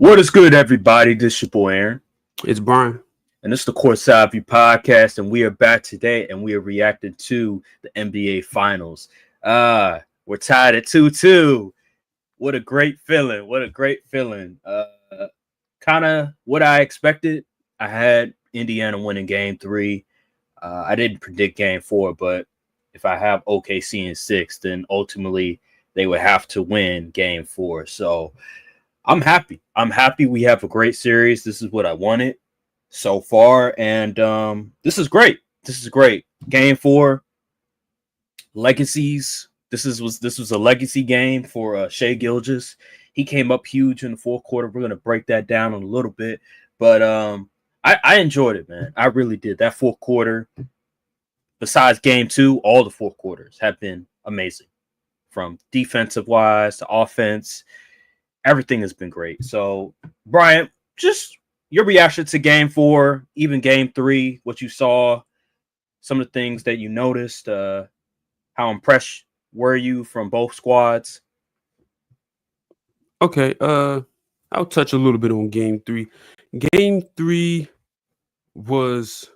What is good, everybody? This is your boy Aaron, It's Brian. and this is the Courtside podcast, and we are back today, and we are reacting to the NBA Finals. We're tied at 2-2. What a great feeling! What a great feeling! Kind of what I expected. I had Indiana winning Game 3. I didn't predict Game 4, but if I have OKC in 6, then ultimately they would have to win Game 4. So I'm happy. I'm happy we have a great series. This is what I wanted so far, and this is great. This is great. Game 4, legacies. This was a legacy game for Shai Gilgeous. He came up huge in the fourth quarter. We're gonna break that down in a little bit, but I enjoyed it, man. I really did. That fourth quarter, besides Game 2, all the fourth quarters have been amazing, from defensive wise to offense. Everything has been great. So, Brian, just your reaction to Game 4, even Game 3, what you saw, some of the things that you noticed, how impressed were you from both squads? Okay, I'll touch a little bit on Game 3. Game 3 was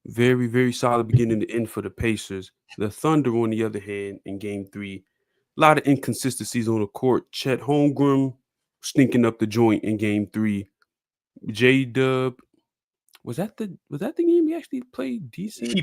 very, very solid beginning to end for the Pacers. The Thunder, on the other hand, in Game 3, a lot of inconsistencies on the court. Chet Holmgren stinking up the joint in Game 3. J-Dub, was that the game he actually played decent?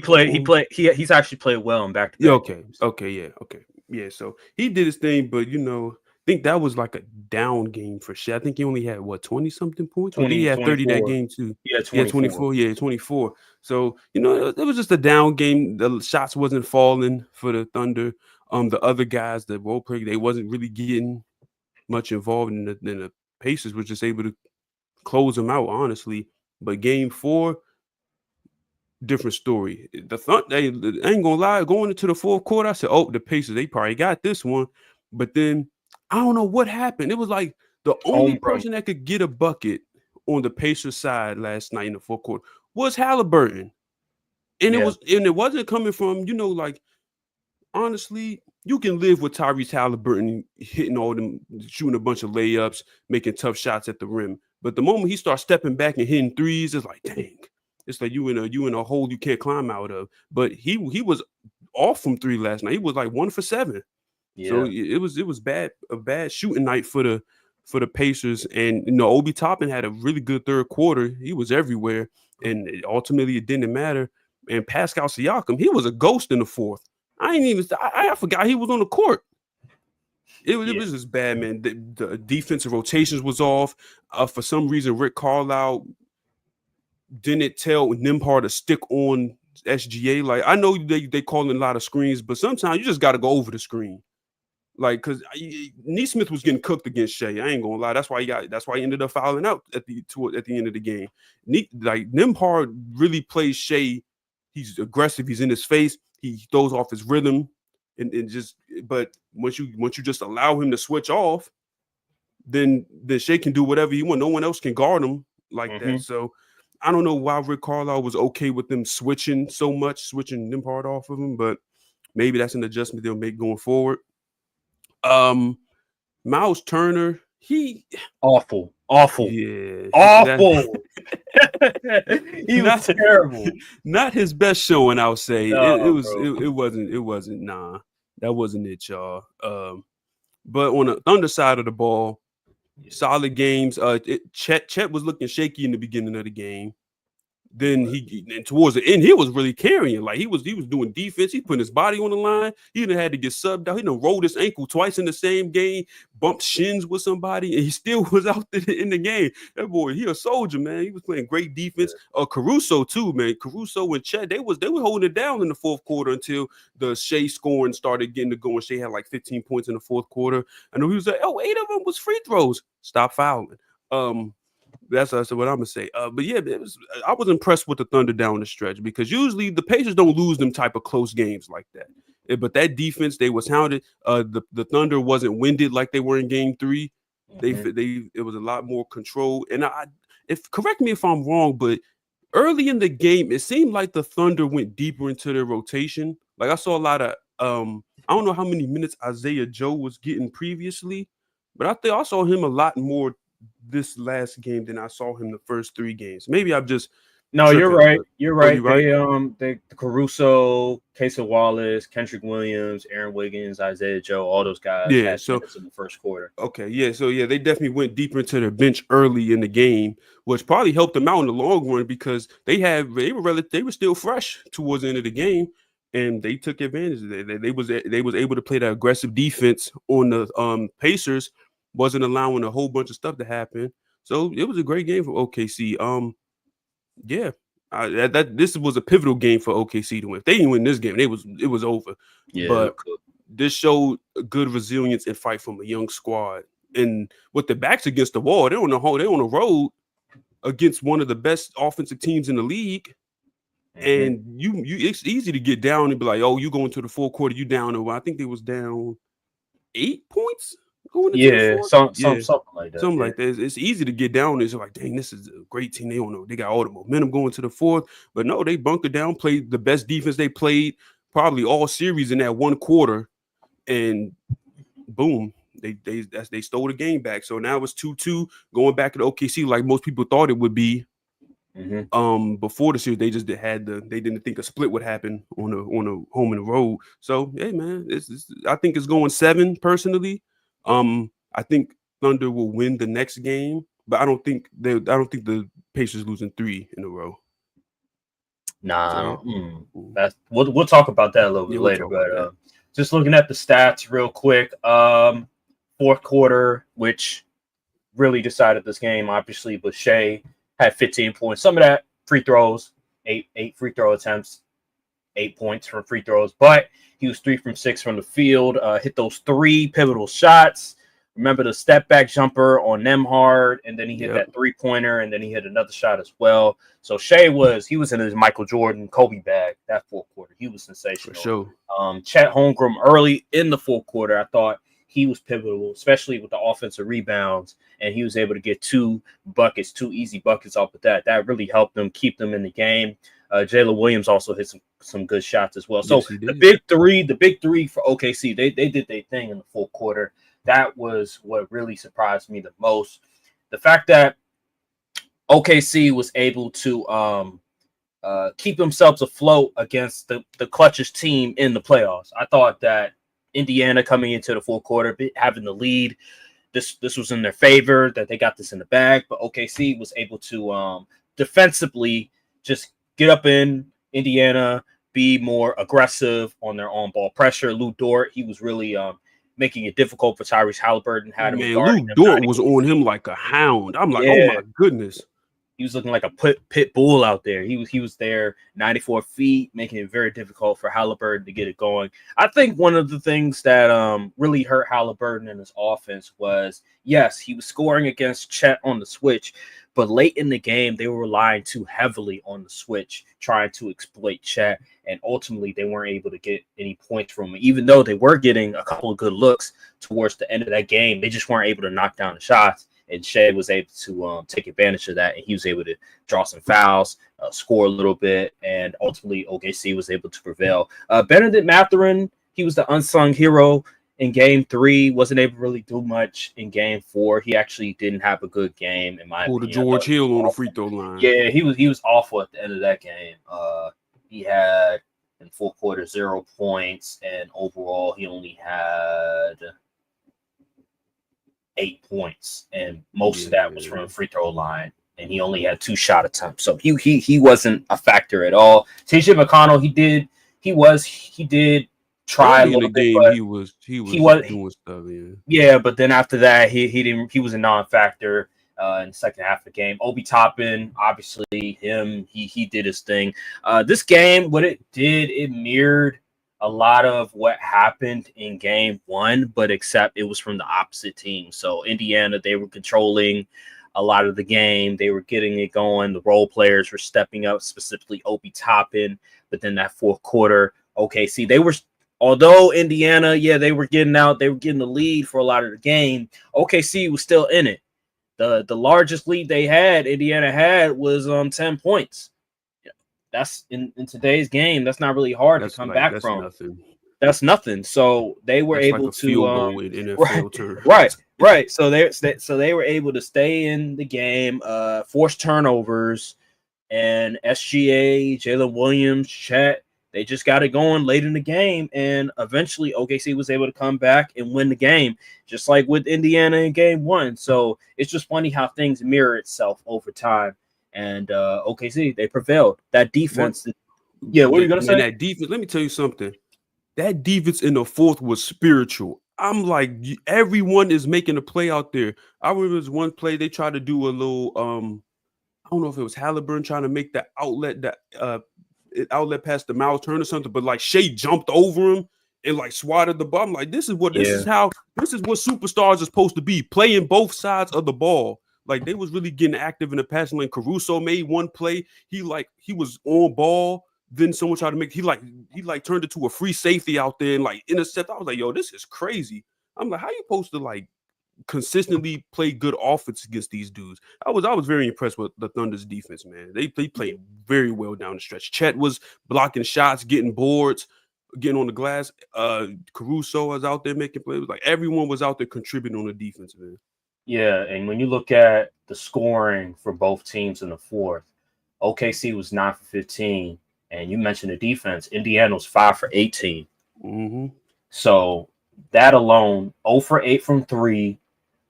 He's actually played well in back-to-back. Yeah, okay. Yeah, so he did his thing, but I think that was like a down game for Shai. I think he only had 20-something points. 20, he had 30 that 24. game too. Yeah, 24. Yeah, 24. So it was just a down game. The shots wasn't falling for the Thunder. The other guys, the role play, they wasn't really getting much involved in the Pacers was just able to close them out, honestly. But Game 4, different story. The Thunder, I ain't gonna lie, going into the fourth quarter, I said, "Oh, the Pacers, they probably got this one." But then I don't know what happened. It was like the only person that could get a bucket on the Pacers side last night in the fourth quarter was Halliburton, and it wasn't coming from like, honestly, you can live with Tyrese Halliburton hitting all them, shooting a bunch of layups, making tough shots at the rim. But the moment he starts stepping back and hitting threes, it's like, dang, it's like you in a hole you can't climb out of. But he was off from 3 last night. He was like 1 for 7. Yeah. So it was a bad shooting night for the Pacers. And Obi Toppin had a really good third quarter. He was everywhere, and ultimately it didn't matter. And Pascal Siakam, he was a ghost in the fourth. I forgot he was on the court. It was just bad, man. The defensive rotations was off. For some reason, Rick Carlisle didn't tell Nembhard to stick on SGA. Like, I know they calling a lot of screens, but sometimes you just got to go over the screen. Like, because Nesmith was getting cooked against Shai. I ain't gonna lie. That's why he ended up fouling out at the end of the game. Nembhard really plays Shai. He's aggressive. He's in his face. He throws off his rhythm, but once you just allow him to switch off, then Shai can do whatever he wants. No one else can guard him like that. So I don't know why Rick Carlisle was okay with them switching Nembhard off of him, but maybe that's an adjustment they'll make going forward. Miles Turner, he awful. Yeah, awful. He was terrible. Not his best showing, I'll say. No, it wasn't. Nah, that wasn't it, y'all. But on the Thunder side of the ball, solid games. Chet was looking shaky in the beginning of the game. Then and towards the end, he was really carrying. Like, he was doing defense. He putting his body on the line. He done had to get subbed out. He done rolled his ankle twice in the same game, bumped shins with somebody, and he still was out there in the game. That boy, he a soldier, man. He was playing great defense. Caruso too, man. Caruso and Chet, they were holding it down in the fourth quarter until the Shai scoring started getting to going. Shai had like 15 points in the fourth quarter. I know he was like, 8 of them was free throws. Stop fouling. That's what I'm gonna say. But yeah, I was impressed with the Thunder down the stretch, because usually the Pacers don't lose them type of close games like that. But that defense, they was hounded. The Thunder wasn't winded like they were in Game 3. It was a lot more control. And correct me if I'm wrong, but early in the game, it seemed like the Thunder went deeper into their rotation. Like, I saw a lot of I don't know how many minutes Isaiah Joe was getting previously, but I saw him a lot more this last game than I saw him the first 3 games. Maybe I'm just No, you're tripping, right. but You're oh, right. you right? They Caruso, Casey Wallace, Kendrick Williams, Aaron Wiggins, Isaiah Joe, all those guys Yeah. had So minutes in the first quarter. okay, yeah. So yeah, they definitely went deeper into their bench early in the game, which probably helped them out in the long run because they were still fresh towards the end of the game, and they took advantage of it. They was able to play that aggressive defense on the Pacers, wasn't allowing a whole bunch of stuff to happen. So it was a great game for OKC. Yeah, this was a pivotal game for OKC to win. If they didn't win this game, it was over. Yeah, But this showed good resilience and fight from a young squad. And with the backs against the wall, they're on the road against one of the best offensive teams in the league. And it's easy to get down and be like, oh, you go into the fourth quarter, you down. Or I think they was down 8 points going into the fourth. Something like that. Something like that. It's easy to get down. It's like, dang, this is a great team. They don't know. They got all the momentum going to the fourth. But no, they bunkered down, played the best defense they played probably all series in that one quarter. And boom, they stole the game back. So now it's 2-2 going back to the OKC like most people thought it would be. Before the series, they just they didn't think a split would happen on a home and the road. So hey man, I think it's going 7 personally. I think Thunder will win the next game, but I don't think the Pacers losing 3 in a row. Nah, we'll talk about that a little bit later. But just looking at the stats real quick, fourth quarter, which really decided this game, obviously, was Shai had 15 points. Some of that free throws, eight free throw attempts, 8 points from free throws, but he was 3 from 6 from the field. Hit those 3 pivotal shots. Remember the step back jumper on Nemhard, and then he hit that 3-pointer, and then he hit another shot as well. So Shai was in his Michael Jordan, Kobe bag that fourth quarter. He was sensational. For sure. Chet Holmgren early in the fourth quarter, I thought he was pivotal, especially with the offensive rebounds, and he was able to get 2 easy buckets off of that. That really helped them keep them in the game. Jalen Williams also hit some good shots as well. So the big three for OKC, they did their thing in the fourth quarter. That was what really surprised me the most. The fact that OKC was able to keep themselves afloat against the clutchest team in the playoffs. I thought that Indiana coming into the fourth quarter, having the lead, this was in their favor, that they got this in the bag, but OKC was able to defensively just get up in Indiana, be more aggressive on their on-ball pressure. Lou Dort, he was really making it difficult for Tyrese Halliburton. Lou Dort was on him like a hound. I'm like, oh my goodness. He was looking like a pit bull out there. He was there 94 feet, making it very difficult for Halliburton to get it going. I think one of the things that really hurt Halliburton in his offense was, yes, he was scoring against Chet on the switch, but late in the game, they were relying too heavily on the switch, trying to exploit Chet, and ultimately they weren't able to get any points from him. Even though they were getting a couple of good looks towards the end of that game, they just weren't able to knock down the shots. And Shai was able to take advantage of that, and he was able to draw some fouls, score a little bit, and ultimately OKC was able to prevail. Benedict Mathurin, he was the unsung hero in Game 3, wasn't able to really do much in Game 4. He actually didn't have a good game, in my opinion. Pulled a George Hill on the free throw line. Yeah, he was awful at the end of that game. He had, in fourth quarter, 0 points, and overall he only had 8 points, and most of that was from the free throw line, and he only had 2 shot attempts, so he wasn't a factor at all. TJ McConnell, he did try early a little bit, game, but he was doing stuff. Yeah, but then after that, he was a non-factor in the second half of the game. Obi Toppin, obviously he did his thing. This game, what it did, it mirrored a lot of what happened in Game 1, but except it was from the opposite team. So Indiana, they were controlling a lot of the game. They were getting it going. The role players were stepping up, specifically Obi Toppin. But then that fourth quarter, OKC, although Indiana, they were getting the lead for a lot of the game. OKC was still in it. The largest lead Indiana had was 10 points. That's in today's game. That's not really hard to come back from. Nothing. That's nothing. So they were able like a to field goal in NFL terms. Right. Right. So they were able to stay in the game, force turnovers, and SGA, Jalen Williams, Chet, they just got it going late in the game, and eventually OKC was able to come back and win the game, just like with Indiana in game one. So it's just funny how things mirror itself over time. And OKC, they prevailed. That defense, yeah. What are you gonna say? That defense. Let me tell you something. That defense in the fourth was spiritual. I'm like, everyone is making a play out there. I remember there was one play they tried to do a little I don't know if it was Halliburton trying to make that outlet past the Miles Turner or something, but like Shai jumped over him and like swatted the ball. I'm like, this is what superstars are supposed to be, playing both sides of the ball. Like they was really getting active in the passing lane. Caruso made one play. He was on ball. Then someone tried to make he turned it to a free safety out there and like intercept. I was like, yo, this is crazy. I'm like, how you supposed to like consistently play good offense against these dudes? I was very impressed with the Thunder's defense, man. They played very well down the stretch. Chet was blocking shots, getting boards, getting on the glass. Caruso was out there making plays. Like everyone was out there contributing on the defense, man. Yeah, and when you look at the scoring for both teams in the fourth, OKC was 9 for 15. And you mentioned the defense. Indiana was 5 for 18. Mm-hmm. So that alone, 0 for 8 from 3,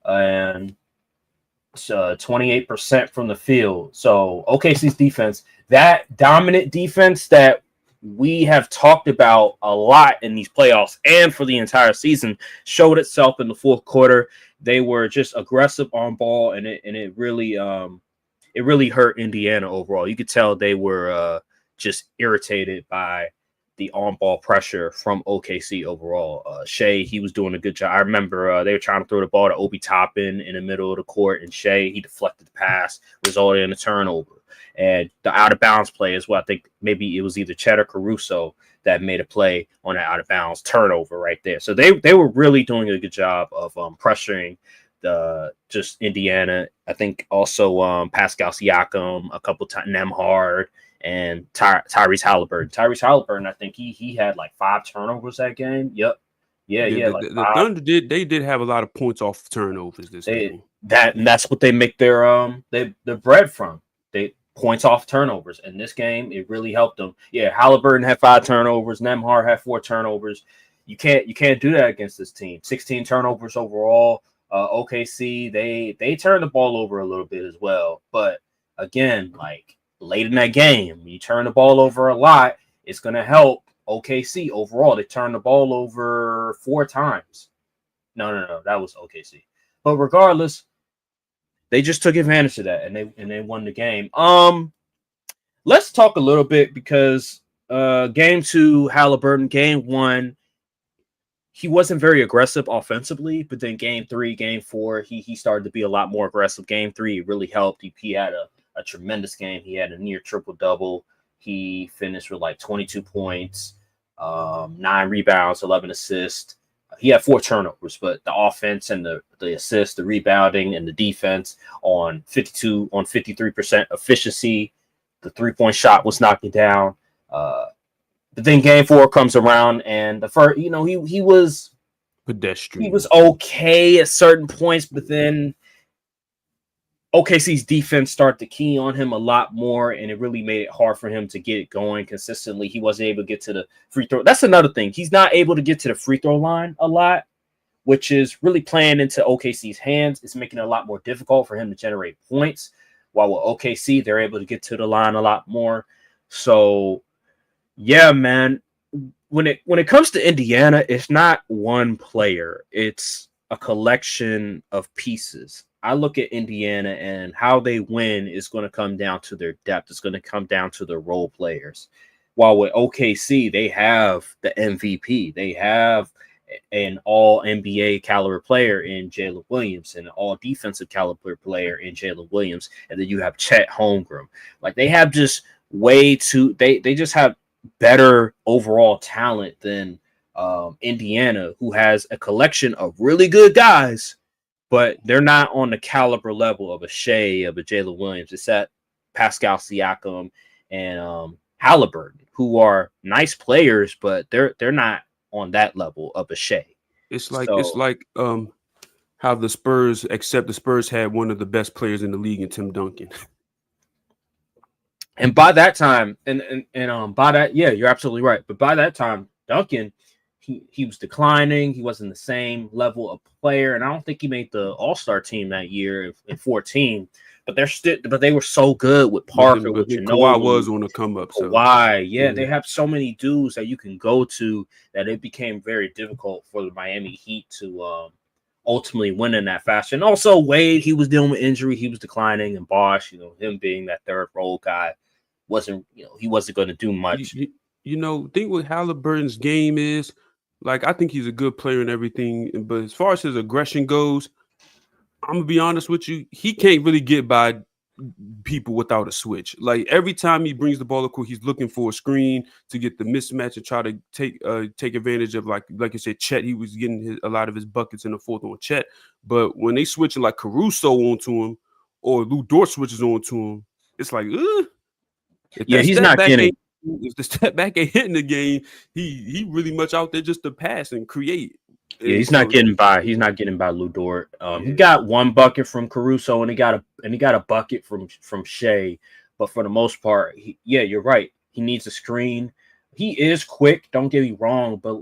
and 28% from the field. So OKC's defense, that dominant defense that we have talked about a lot in these playoffs and for the entire season, showed itself in the fourth quarter. They were just aggressive on ball, and it really hurt Indiana overall. You could tell they were just irritated by the on-ball pressure from OKC overall. Shai, he was doing a good job. I remember they were trying to throw the ball to Obi Toppin in the middle of the court, and Shai, he deflected the pass, resulted in a turnover. And the out-of-bounds play as well. I think maybe it was either Chet or Caruso that made a play on that out-of-bounds turnover right there. So they were really doing a good job of pressuring just Indiana. I think also Pascal Siakam a couple times, Nemhard, and Tyrese Halliburton. Tyrese Halliburton, I think he had like 5 turnovers that game. Yep. Yeah. The Thunder did have a lot of points off turnovers this game. That's what they make their bread from. They points off turnovers. In this game, it really helped them. Yeah, Halliburton had 5 turnovers. Nemhard had 4 turnovers. You can't do that against this team. 16 turnovers overall. OKC, they turned the ball over a little bit as well. But again, like late in that game, you turn the ball over a lot, it's going to help OKC overall. They turned the ball over 4 times. No, that was OKC. But regardless, they just took advantage of that, and they won the game. Let's talk a little bit because game 2, Halliburton, game 1, he wasn't very aggressive offensively, but then game 3, game 4, he started to be a lot more aggressive. Game 3, it really helped. He had a tremendous game. He had a near triple-double. He finished with like 22 points, 9 rebounds, 11 assists. He had 4 turnovers, but the offense and the assists, the rebounding, and the defense on 53% efficiency. The 3-point shot was knocking down. But then game 4 comes around, and the first, he was pedestrian. He was okay at certain points, but then OKC's defense started to key on him a lot more, and it really made it hard for him to get it going consistently. He wasn't able to get to the free throw. That's another thing. He's not able to get to the free throw line a lot, which is really playing into OKC's hands. It's making it a lot more difficult for him to generate points. While with OKC, they're able to get to the line a lot more. So, yeah, man, when it comes to Indiana, it's not one player. It's a collection of pieces. I look at Indiana, and how they win is going to come down to their depth. It's going to come down to their role players. While with OKC, they have the MVP. They have an all NBA caliber player in Jalen Williams, and an all defensive caliber player in Jalen Williams. And then you have Chet Holmgren. Like, they have just they just have better overall talent than Indiana, who has a collection of really good guys, but they're not on the caliber level of a Shai, of a Jalen Williams. It's at Pascal Siakam and Halliburton, who are nice players, but they're not on that level of a Shai. It's like how the Spurs, except the Spurs had one of the best players in the league in Tim Duncan. And by that time, by that, yeah, you're absolutely right. But by that time, Duncan, he was declining. He wasn't the same level of player, and I don't think he made the All-Star team that year in 14. But they were so good with Parker, with Kawhi was on the come up. So Kawhi, yeah, they have so many dudes that you can go to that it became very difficult for the Miami Heat to ultimately win in that fashion. Also, Wade, he was dealing with injury, he was declining, and Bosh, him being that third role guy, he wasn't going to do much. Think what Halliburton's game is. Like, I think he's a good player and everything, but as far as his aggression goes, I'm gonna be honest with you, he can't really get by people without a switch. Like, every time he brings the ball to court, he's looking for a screen to get the mismatch and try to take advantage of, like you said, Chet. He was getting a lot of his buckets in the fourth on Chet, but when they switching like Caruso onto him or Lou Dort switches onto him, it's like, he's not getting. If the step back ain't hitting the game, he really much out there just to pass and create. Yeah, he's not getting by. He's not getting by Lou Dort. He got one bucket from Caruso, and he got a bucket from Shai. But for the most part, you're right. He needs a screen. He is quick. Don't get me wrong, but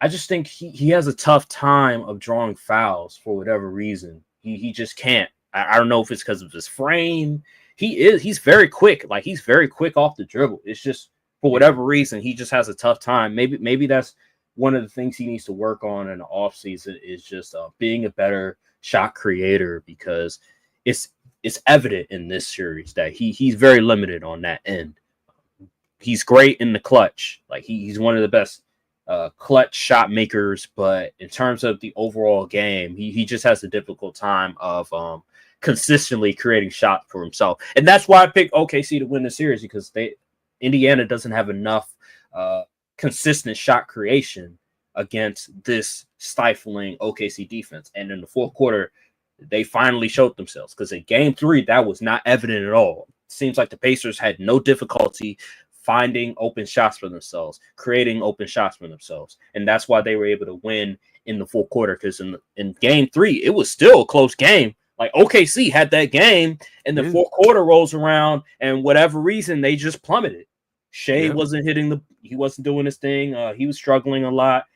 I just think he has a tough time of drawing fouls for whatever reason. He just can't. I don't know if it's because of his frame. He's very quick. Like, he's very quick off the dribble. It's just for whatever reason he just has a tough time. Maybe that's one of the things he needs to work on in the offseason is just being a better shot creator, because it's evident in this series that he's very limited on that end. He's great in the clutch. Like, he's one of the best clutch shot makers, but in terms of the overall game, he just has a difficult time of consistently creating shots for himself. And that's why I picked OKC to win the series, because Indiana doesn't have enough consistent shot creation against this stifling OKC defense. And in the fourth quarter, they finally showed themselves, because in game 3, that was not evident at all. It seems like the Pacers had no difficulty finding open shots for themselves, creating open shots for themselves. And that's why they were able to win in the fourth quarter, because in game 3, it was still a close game. Like, OKC had that game, and the fourth quarter rolls around, and whatever reason, they just plummeted. Shai wasn't he wasn't doing his thing. He was struggling a lot,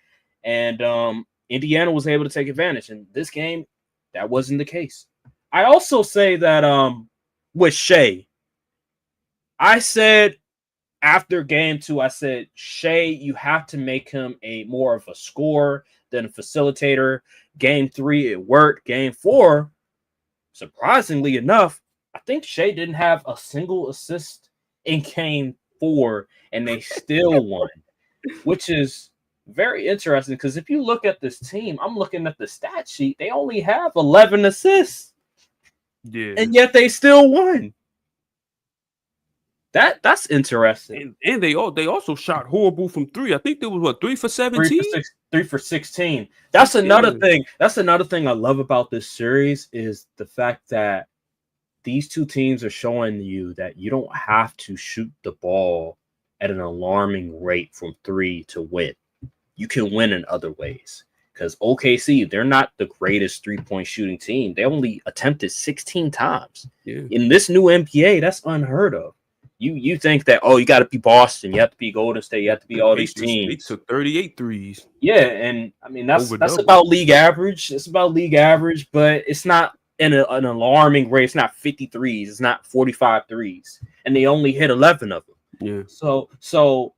and Indiana was able to take advantage. In this game, that wasn't the case. I also say that with Shai, I said after game 2, I said, Shai, you have to make him more of a scorer than a facilitator. Game 3, it worked. Game 4, surprisingly enough, I think Shai didn't have a single assist in game 4, and they still won, which is very interesting, because if you look at this team, I'm looking at the stat sheet, they only have 11 assists. Yeah. And yet they still won. That's interesting. And they also shot horrible from 3. I think there was 3 for 17? 3 for 16. That's another thing. That's another thing I love about this series, is the fact that these two teams are showing you that you don't have to shoot the ball at an alarming rate from 3 to win. You can win in other ways, because OKC, they're not the greatest three-point shooting team. They only attempted 16 times. Yeah. In this new NBA, that's unheard of. You think that, you got to be Boston, you have to be Golden State, you have to be all these teams. They took 38 threes. Yeah, and I mean that's about league average. It's about league average, but it's not in an alarming rate. It's not 50 threes. It's not 45 threes, and they only hit 11 of them. Yeah. So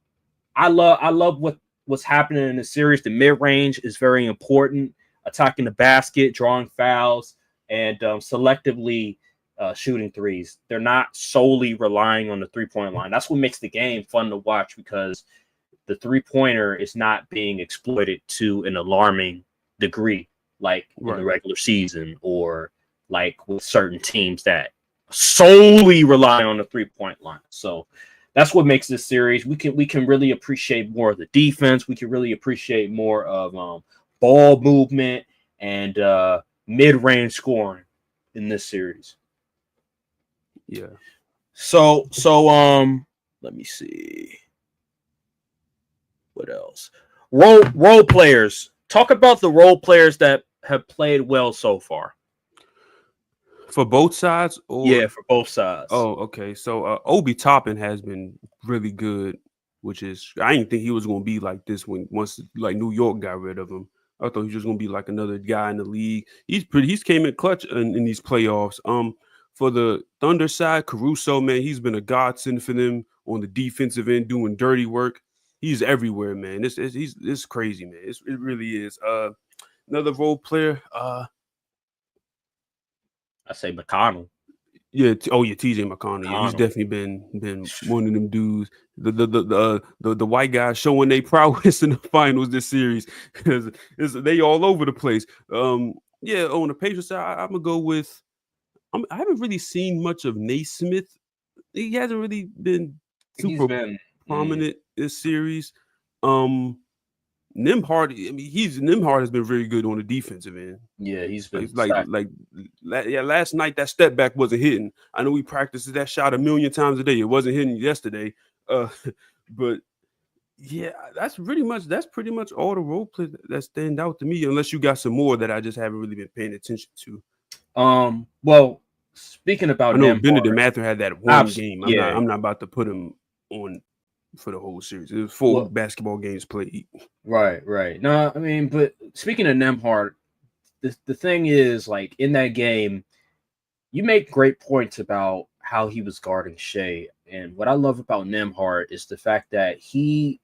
I love what's happening in the series. The mid range is very important. Attacking the basket, drawing fouls, and selectively shooting threes. They're not solely relying on the 3-point line. That's what makes the game fun to watch, because the 3-pointer is not being exploited to an alarming degree, like in the regular season, or like with certain teams that solely rely on the 3-point line. So that's what makes this series. We can really appreciate more of the defense. We can really appreciate more of ball movement and mid-range scoring in this series. Yeah. So let me see. What else? Role players. Talk about the role players that have played well so far? For both sides, Yeah, or for both sides. oh, okay. So Obi Toppin has been really good, which is I didn't think he was going to be like this once like New York got rid of him. I thought he was just going to be like another guy in the league. He's came in clutch in these playoffs. For the Thunder side, Caruso, man, he's been a godsend for them on the defensive end, doing dirty work. He's everywhere, man. It's crazy, man. It really is. Another role player. I say McConnell. Yeah. TJ McConnell. Yeah, he's McConnell. definitely been one of them dudes. The white guys showing their prowess in the finals this series because they all over the place. Yeah. On the Patriots side, I'm gonna go with. I haven't really seen much of Naismith. He hasn't really been He's super been prominent this series. Nimhard. I mean, Nimhard has been very good on the defensive end. yeah, he's been Yeah, last night that step back wasn't hitting. I know we practiced that shot a million times a day. It wasn't hitting yesterday. But yeah, that's pretty much all the role plays that stand out to me, unless you got some more that I just haven't really been paying attention to. Well, speaking about I know Nemhard, Benedict Mather had that one game. yeah. I'm not about to put him on for the whole series. It was 4 basketball games played. Right. No, I mean, but speaking of Nemhard, the thing is, like, in that game, you make great points about how he was guarding Shai. And what I love about Nemhard is the fact that he's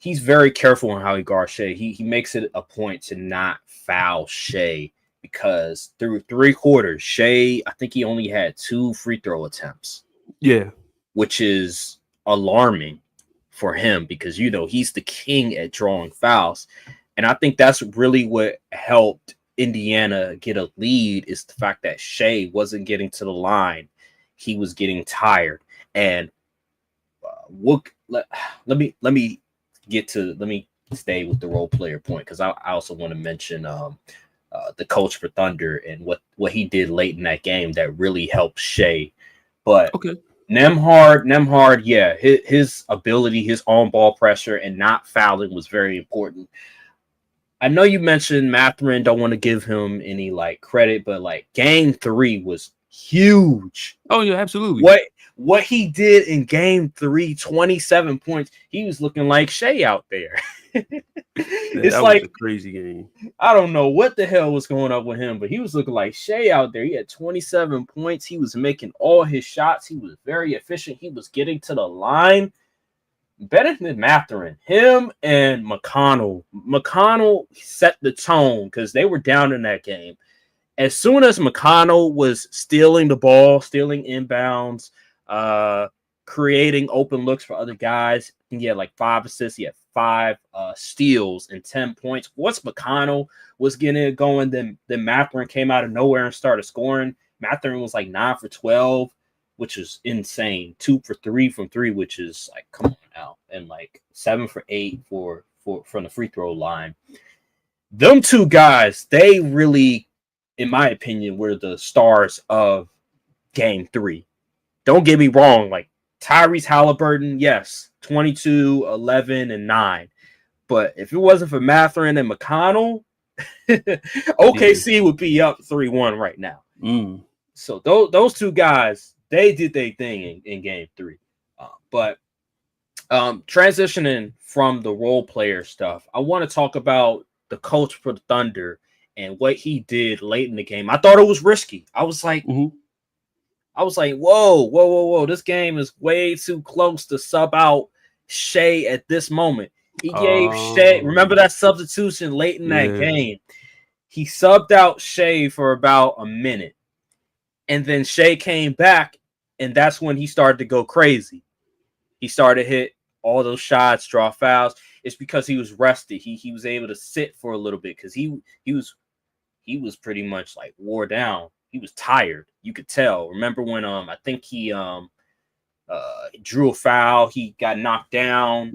very careful on how he guards Shai. He makes it a point to not foul Shai because through 3 quarters, Shai, I think he only had 2 free throw attempts. Yeah. Which is alarming for him because, he's the king at drawing fouls. And I think that's really what helped Indiana get a lead is the fact that Shai wasn't getting to the line. He was getting tired. And let me stay with the role player point because I also want to mention the coach for Thunder and what he did late in that game that really helped Shai. But okay. Nemhard, yeah, his ability, his on-ball pressure, and not fouling was very important. I know you mentioned Mathurin, don't want to give him any credit, but game 3 was huge. Oh yeah, absolutely. What he did in game 3, 27 points, he was looking like Shai out there. That was a crazy game. I don't know what the hell was going on with him, but he was looking like Shai out there. He had 27 points. He was making all his shots. He was very efficient. He was getting to the line. Better than Mathurin. Him and McConnell. McConnell set the tone because they were down in that game. As soon as McConnell was stealing the ball, stealing inbounds, creating open looks for other guys, he had 5 assists. He had 5 steals and 10 points. Once McConnell was getting it going, then Mathurin came out of nowhere and started scoring. Mathurin was 9 for 12, which is insane. 2 for 3 from 3, which is come on now. And 7 for 8 from the free throw line. Them 2 guys, they really, in my opinion, were the stars of game 3. Don't get me wrong, Tyrese Halliburton, yes, 22, 11, and 9. But if it wasn't for Mathurin and McConnell, OKC would be up 3-1 right now. So those 2 guys, they did their thing in game 3. But transitioning from the role player stuff, I want to talk about the coach for the Thunder and what he did late in the game. I thought it was risky. I was like, whoa. This game is way too close to sub out Shai at this moment. He gave Shai, remember that substitution late in that game? He subbed out Shai for about a minute. And then Shai came back, and that's when he started to go crazy. He started to hit all those shots, draw fouls. It's because he was rested. He was able to sit for a little bit because he was pretty much wore down. He was tired. You could tell. Remember when I think he drew a foul, he got knocked down.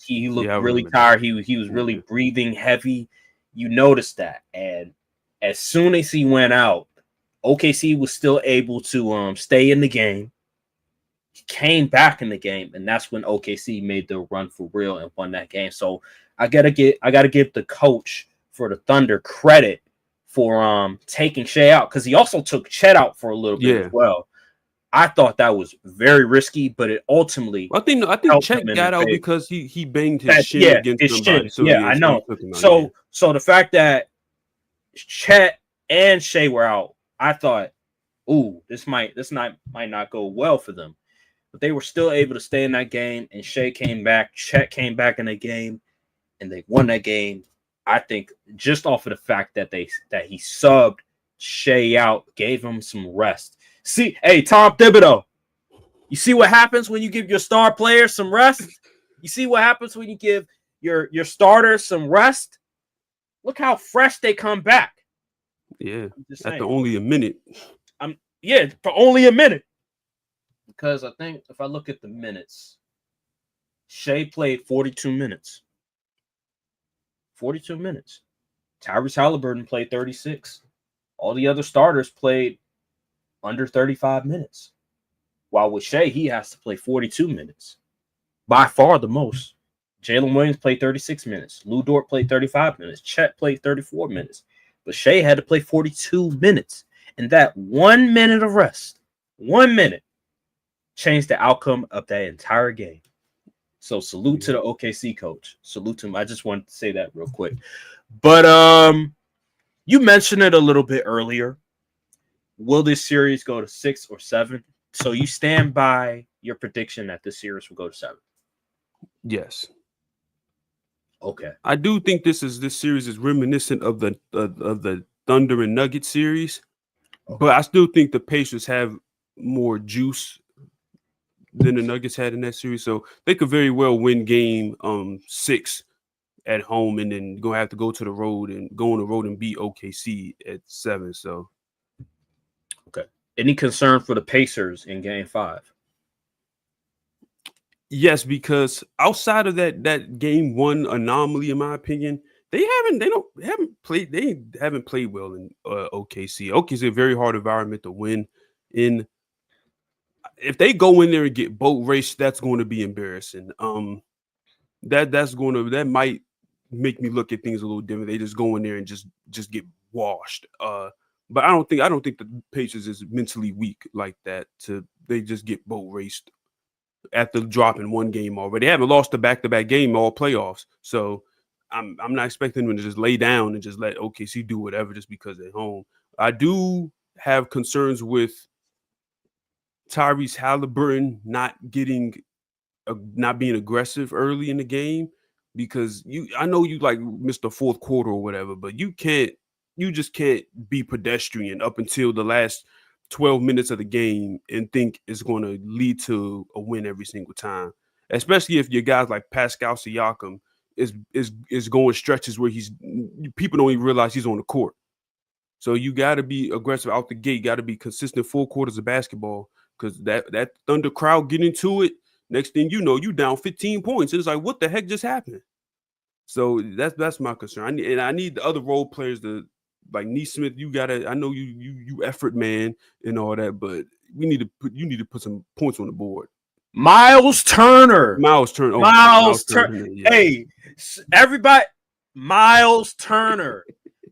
He looked really tired. He was really breathing heavy. You noticed that. And as soon as he went out, OKC was still able to stay in the game. He came back in the game, and that's when OKC made the run for real and won that game. So I gotta give the coach for the Thunder credit for taking Shai out, because he also took Chet out for a little bit as well. I thought that was very risky, but it ultimately I think Chet got out because he banged his shin against somebody. So I know. So the fact that Chet and Shai were out, I thought, ooh, this might not go well for them. But they were still able to stay in that game, and Shai came back, Chet came back in the game, and they won that game. I think just off of the fact that he subbed Shai out, gave him some rest. See, hey, Tom Thibodeau, you see what happens when you give your star players some rest? You see what happens when you give your starters some rest? Look how fresh they come back. Yeah, after only a minute. For only a minute. Because I think if I look at the minutes, Shai played 42 minutes. 42 minutes. Tyrese Halliburton played 36. All the other starters played under 35 minutes. While with Shai, he has to play 42 minutes. By far the most. Jalen Williams played 36 minutes. Lou Dort played 35 minutes. Chet played 34 minutes. But Shai had to play 42 minutes. And that 1 minute of rest, 1 minute, changed the outcome of that entire game. So salute to the OKC coach. Salute to him. I just wanted to say that real quick. But you mentioned it a little bit earlier. Will this series go to 6 or 7? So you stand by your prediction that this series will go to 7? Yes. Okay. I do think this series is reminiscent of the Thunder and Nuggets series, but I still think the Pacers have more juice than the Nuggets had in that series, so they could very well win game 6 at home, and then gonna have to go on the road and beat OKC at 7. So, okay. Any concern for the Pacers in Game 5? Yes, because outside of that Game 1 anomaly, in my opinion, they haven't played well in OKC. OKC is a very hard environment to win in. If they go in there and get boat raced, that's going to be embarrassing. That might make me look at things a little different. They just go in there and just get washed. But I don't think the Pacers is mentally weak like that. They just get boat raced after dropping one game already. They haven't lost a back-to-back game all playoffs, so I'm not expecting them to just lay down and just let OKC do whatever just because they're home. I do have concerns with Tyrese Halliburton not being aggressive early in the game, because I know you like Mr. Fourth Quarter or whatever, but you just can't be pedestrian up until the last 12 minutes of the game and think it's going to lead to a win every single time, especially if your guys like Pascal Siakam is going stretches where people don't even realize he's on the court. So you got to be aggressive out the gate, got to be consistent 4 quarters of basketball, because that Thunder crowd get into it. Next thing you know, you down 15 points. It's like, what the heck just happened? So that's my concern. I need the other role players to, like Neesmith. I know you effort man and all that, but you need to put some points on the board. Miles Turner. Yeah. Hey, everybody, Miles Turner.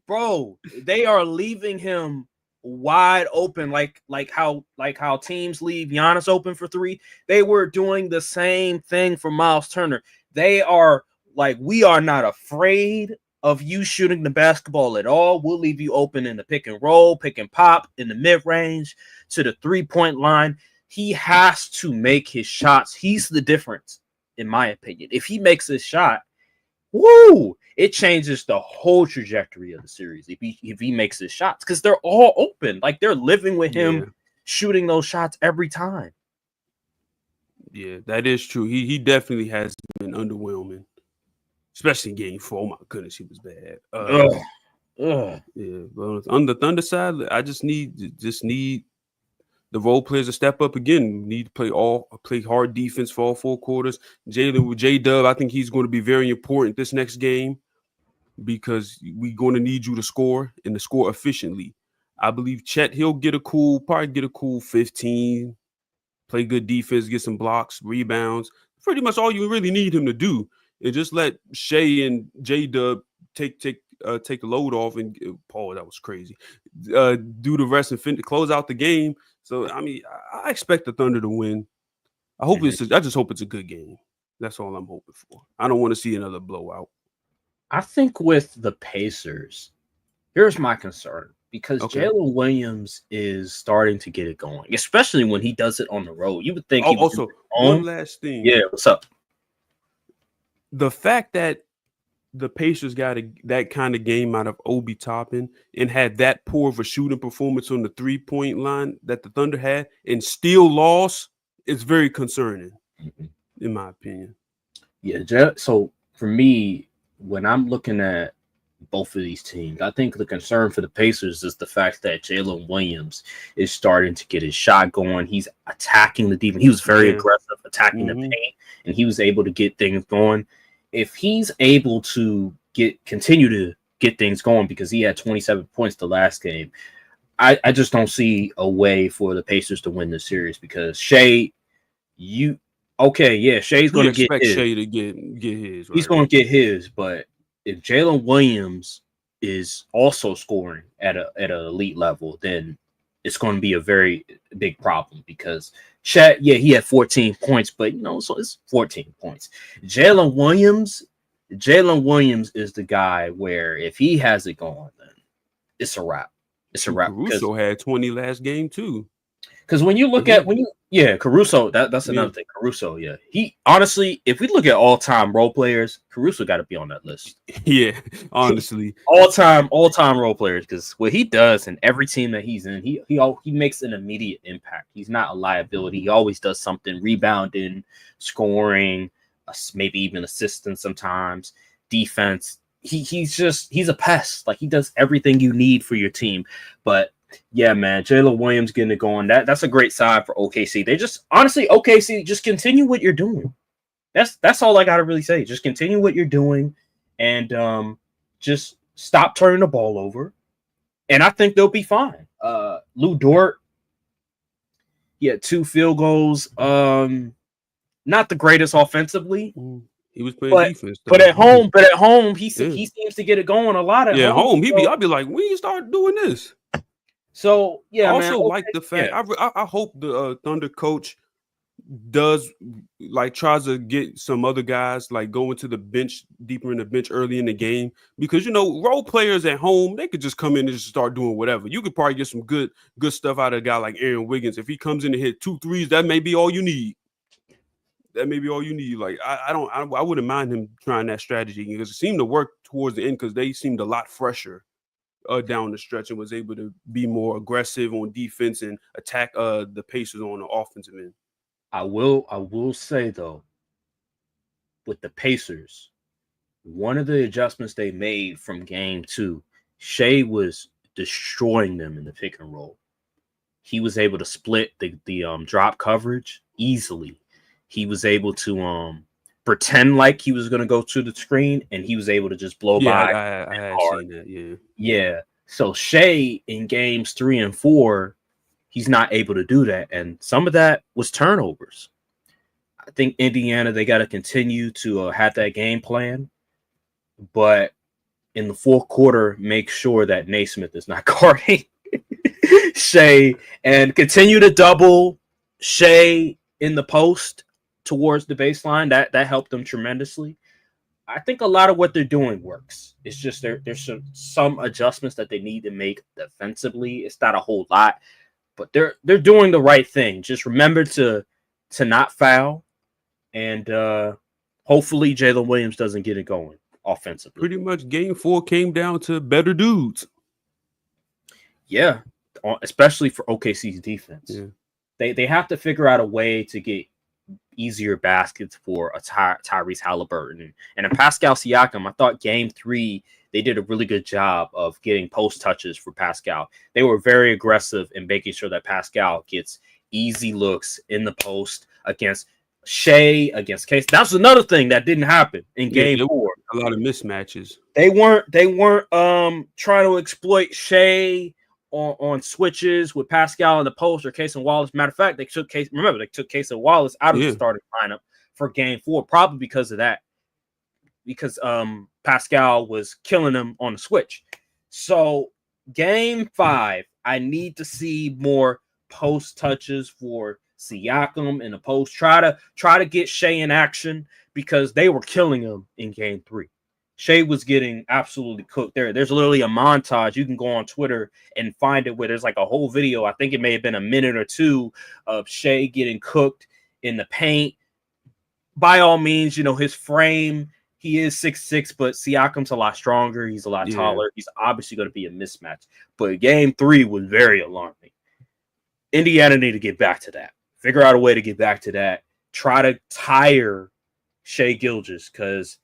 Bro, they are leaving him wide open, like how teams leave Giannis open for 3. They were doing the same thing for Miles Turner. They are like, we are not afraid of you shooting the basketball at all. We'll leave you open in the pick and roll, pick and pop, in the mid-range, to the 3-point line. He has to make his shots. He's the difference, in my opinion. If he makes his shot, woo, it changes the whole trajectory of the series if he makes his shots, because they're all open. Like, they're living with him shooting those shots every time. Yeah, that is true. He definitely has been underwhelming, especially in Game 4. Oh my goodness, he was bad. Yeah, but on the Thunder side, I just need the role players to step up again. We need to play hard defense for all 4 quarters. Jalen with J-Dub, I think he's going to be very important this next game, because we're going to need you to score and to score efficiently. I believe Chet, he'll probably get a cool 15, play good defense, get some blocks, rebounds. Pretty much all you really need him to do, and just let Shai and J-Dub take take the load off and Paul, that was crazy. Do the rest and close out the game. So I mean, I expect the Thunder to win. I just hope it's a good game. That's all I'm hoping for. I don't want to see another blowout. I think with the Pacers, here's my concern because Jalen Williams is starting to get it going, especially when he does it on the road. You would think. Also, one last thing. Yeah, what's up? The fact that the Pacers got that kind of game out of Obi Toppin and had that poor of a shooting performance on the 3-point line that the Thunder had and still lost is very concerning, in my opinion. Yeah, so for me, when I'm looking at both of these teams, I think the concern for the Pacers is the fact that Jalen Williams is starting to get his shot going. He's attacking the defense. He was very aggressive attacking the paint, and he was able to get things going. If he's able to continue to get things going, because he had 27 points the last game, I just don't see a way for the Pacers to win this series because Shai, Shai's going to get his. Shai to get his. Right? He's going to get his, but if Jalen Williams is also scoring at an elite level, then it's going to be a very big problem because Shai, he had 14 points, but so it's 14 points. Jalen Williams is the guy where if he has it going, then it's a wrap. It's a wrap. Caruso had 20 last game too. Because when you look at Caruso, that's another thing. Caruso, he honestly, if we look at all-time role players, Caruso got to be on that list. Yeah, honestly, all-time role players, because what he does in every team that he's in, he makes an immediate impact. He's not a liability. He always does something: rebounding, scoring, maybe even assisting sometimes, defense. He's a pest. Like, he does everything you need for your team. But yeah, man, Jalen Williams getting it going. That's a great side for OKC. They just OKC, just continue what you're doing. That's all I gotta really say. Just continue what you're doing, and just stop turning the ball over. And I think they'll be fine. Lou Dort, he had 2 field goals. Not the greatest offensively. He was playing defense, though. But at home, he seems to get it going a lot at home. I'd be like, when you start doing this? So I also like the fact. I hope the Thunder coach tries to get some other guys go into the bench, deeper in the bench early in the game, because role players at home, they could just come in and just start doing whatever. You could probably get some good stuff out of a guy like Aaron Wiggins. If he comes in and hit 2 threes, that may be all you need. Like, I wouldn't mind him trying that strategy because it seemed to work towards the end because they seemed a lot fresher down the stretch and was able to be more aggressive on defense and attack the Pacers on the offensive end. I will say, though, with the Pacers, one of the adjustments they made from game 2, Shai was destroying them in the pick and roll. He was able to split the drop coverage easily. He was able to pretend like he was going to go to the screen, and he was able to just blow by. I had seen that, Yeah. So Shai in games 3 and 4, he's not able to do that. And some of that was turnovers. I think Indiana, they got to continue to have that game plan. But in the fourth quarter, make sure that Naismith is not guarding Shai, and continue to double Shai in the post towards the baseline. That helped them tremendously. I think a lot of what they're doing works. It's just there's some adjustments that they need to make defensively. It's not a whole lot, but they're doing the right thing. Just remember to not foul, and hopefully Jalen Williams doesn't get it going offensively. Pretty much game 4 came down to better dudes. Yeah, especially for OKC's defense. Yeah. They have to figure out a way to get easier baskets for a Tyrese Halliburton and a Pascal Siakam. I thought game 3 they did a really good job of getting post touches for Pascal. They were very aggressive in making sure that Pascal gets easy looks in the post against Shai, against Case. That's another thing that didn't happen in game 4. A lot of mismatches. They weren't trying to exploit Shai on switches with Pascal in the post or Case and Wallace. Matter of fact, they took Case and Wallace out of the starting lineup for game 4, probably because of that. because Pascal was killing him on the switch. So game 5, I need to see more post touches for Siakam in the post. Try to get Shai in action because they were killing him in game 3. Shai was getting absolutely cooked there. There's literally a montage. You can go on Twitter and find it where there's like a whole video. I think it may have been a minute or two of Shai getting cooked in the paint. By all means, his frame, he is 6'6", but Siakam's a lot stronger. He's a lot taller. He's obviously going to be a mismatch. But game 3 was very alarming. Indiana need to get back to that. Figure out a way to get back to that. Try to tire Shai Gilgeous, because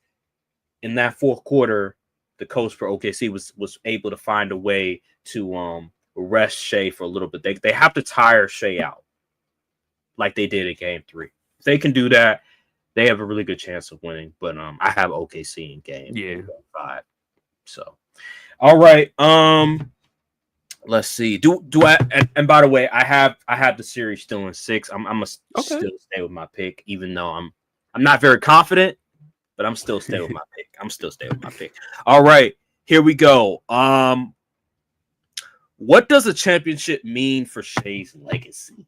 in that fourth quarter, the coach for OKC was able to find a way to rest Shai for a little bit. They have to tire Shai out like they did in game 3. If they can do that, they have a really good chance of winning. But I have OKC in game 5. So, all right. Let's see. Do I? And by the way, I have the series still in 6. I'm gonna still stay with my pick, even though I'm not very confident. But I'm still staying with my pick. All right, here we go. What does a championship mean for Shai's legacy?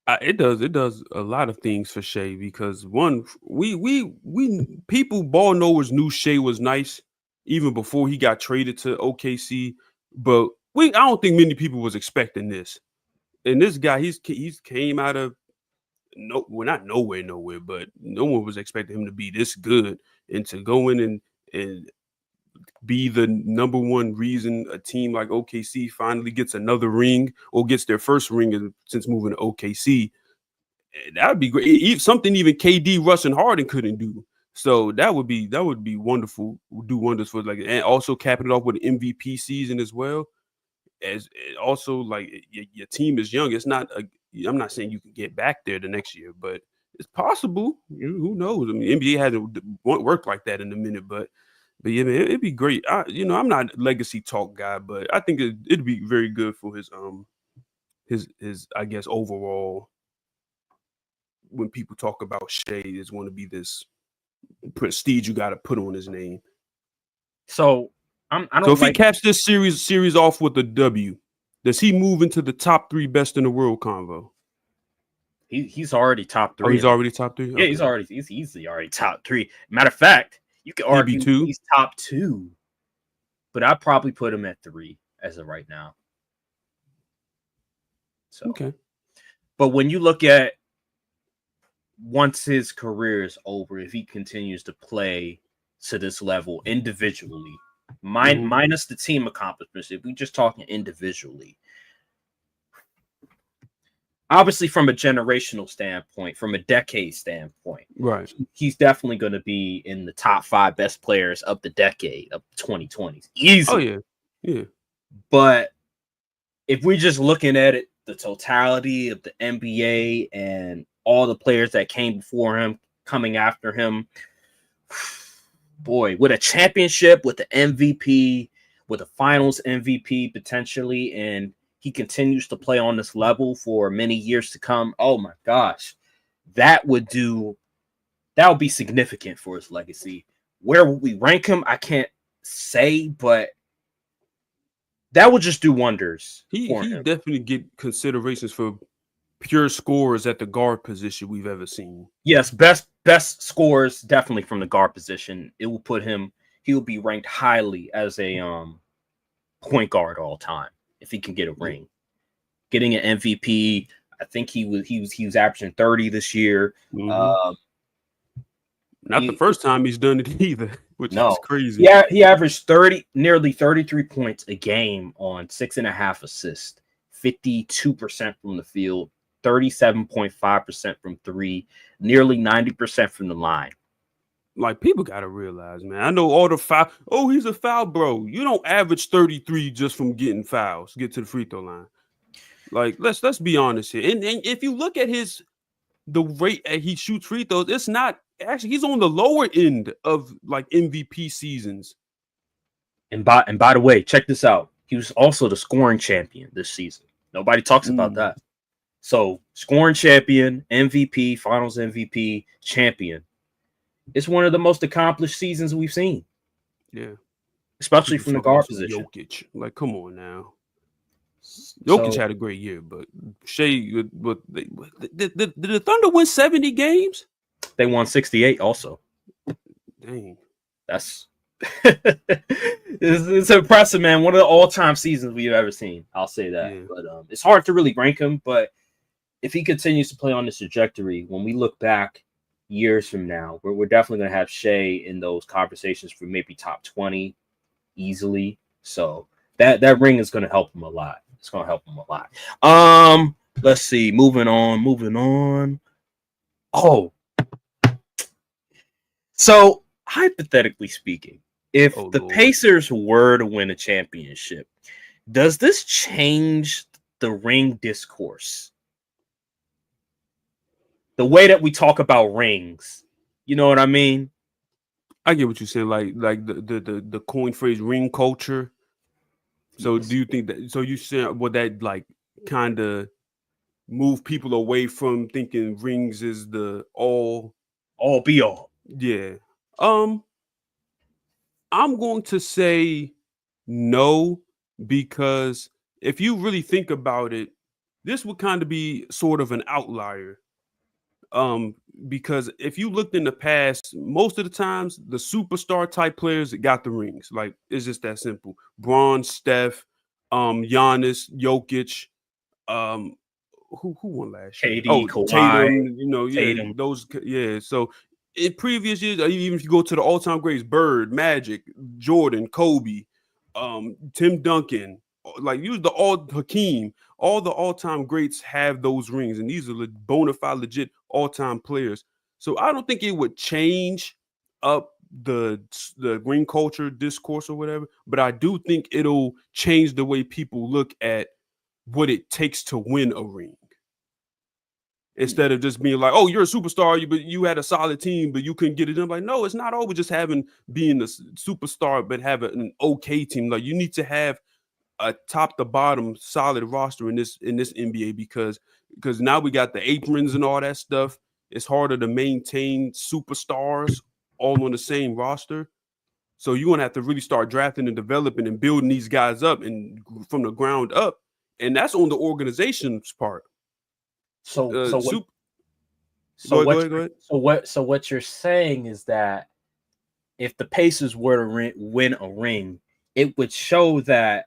It does a lot of things for Shai, because one, we people, ball knowers, knew Shai was nice even before he got traded to OKC, but I don't think many people was expecting this. And this guy, he's came out of not nowhere, but no one was expecting him to be this good and to go in and be the number one reason a team like OKC finally gets another ring or gets their first ring since moving to OKC. That would be great. Something even KD, Russ, and Harden couldn't do. So that would be wonderful. Would do wonders for and also capping it off with an MVP season as well. As also, like, your team is young. It's not I'm not saying you can get back there the next year, but it's possible. Who knows? I mean, NBA hasn't worked like that in a minute, but yeah, man, it'd be great. I'm not a legacy talk guy, but I think it'd be very good for his I guess overall, when people talk about Shai, it's going to be this prestige you got to put on his name. So So if he caps this series off with a W, does he move into the top 3 best in the world convo? He's already top 3. Oh, he's already top 3? Yeah, okay. he's easily already top 3. Matter of fact, you could argue he's top 2. But I'd probably put him at 3 as of right now. So okay. But when you look at once his career is over, if he continues to play to this level individually, minus the team accomplishments, if we just talking individually, obviously from a generational standpoint, from a decade standpoint, right, he's definitely going to be in the top 5 best players of the decade of 2020s. Easy. Oh yeah. But if we're just looking at it, the totality of the NBA and all the players that came before him, coming after him, boy, with a championship, with the MVP, with a finals MVP potentially, and he continues to play on this level for many years to come. Oh my gosh, that would be significant for his legacy. Where would we rank him? I can't say, but that would just do wonders. He definitely get considerations for pure scorers at the guard position we've ever seen. Yes, best scorers definitely from the guard position. It will put him. He will be ranked highly as a point guard all time if he can get a ring. Getting an MVP, I think he was averaging 30 this year. Not the first time he's done it either, which is crazy. Yeah, he averaged nearly 33 points a game on 6.5 assists, 52% from the field, 37.5% from 3, nearly 90% from the line. Like, people gotta realize, man. I know all the foul. Oh, he's a foul bro. You don't average 33 just from getting fouls. Get to the free throw line. Like, let's be honest here. And if you look at the rate he shoots free throws, it's not actually, he's on the lower end of like MVP seasons. And by the way, check this out. He was also the scoring champion this season. Nobody talks about that. So scoring champion, MVP, Finals MVP, champion. It's one of the most accomplished seasons we've seen. Yeah. Especially People from the talking about guard some position. Jokic. Like, come on now. So, Jokic had a great year, but Shai, did the Thunder win 70 games? They won 68 also. Dang. That's it's impressive, man. One of the all-time seasons we've ever seen. I'll say that. Yeah. But it's hard to really rank him. But if he continues to play on this trajectory, when we look back years from now, we're definitely going to have Shai in those conversations for maybe top 20 easily. So that ring is going to help him a lot. It's going to help him a lot. Let's see. Moving on. Oh, so hypothetically speaking, if the Lord. Pacers were to win a championship, does this change the ring discourse? The way that we talk about rings, you know what I mean? I get what you're saying, like the coin phrase ring culture. So Yes. do you think that? So you saying would that like kind of move people away from thinking rings is the all be all? Yeah. I'm going to say no, because if you really think about it, this would kind of be sort of an outlier. Because if you looked in the past, most of the times the superstar type players that got the rings, like it's just that simple. Braun, Steph, Giannis, Jokic, um, who won last year? KD, Oh, Kawhi, Tatum. Yeah, Tatum. those. Yeah, so in previous years, even if you go to the all-time greats, Bird, Magic, Jordan, Kobe, Tim Duncan, like use the all Hakeem, all the all-time greats have those rings, and these are bona fide, legit all-time players. So I don't think it would change up the ring culture discourse or whatever, but I do think it'll change the way people look at what it takes to win a ring. Instead of just being like, oh, you're a superstar, but you had a solid team, but you couldn't get it done. Like, no, it's not always just being a superstar, but having an okay team. Like, you need to have a top to bottom solid roster in this NBA, because now we got the aprons and all that stuff. It's harder to maintain superstars all on the same roster. So you're gonna have to really start drafting and developing and building these guys up and from the ground up, and that's on the organization's part. So Go ahead. what you're saying is that if the Pacers were to win a ring, it would show that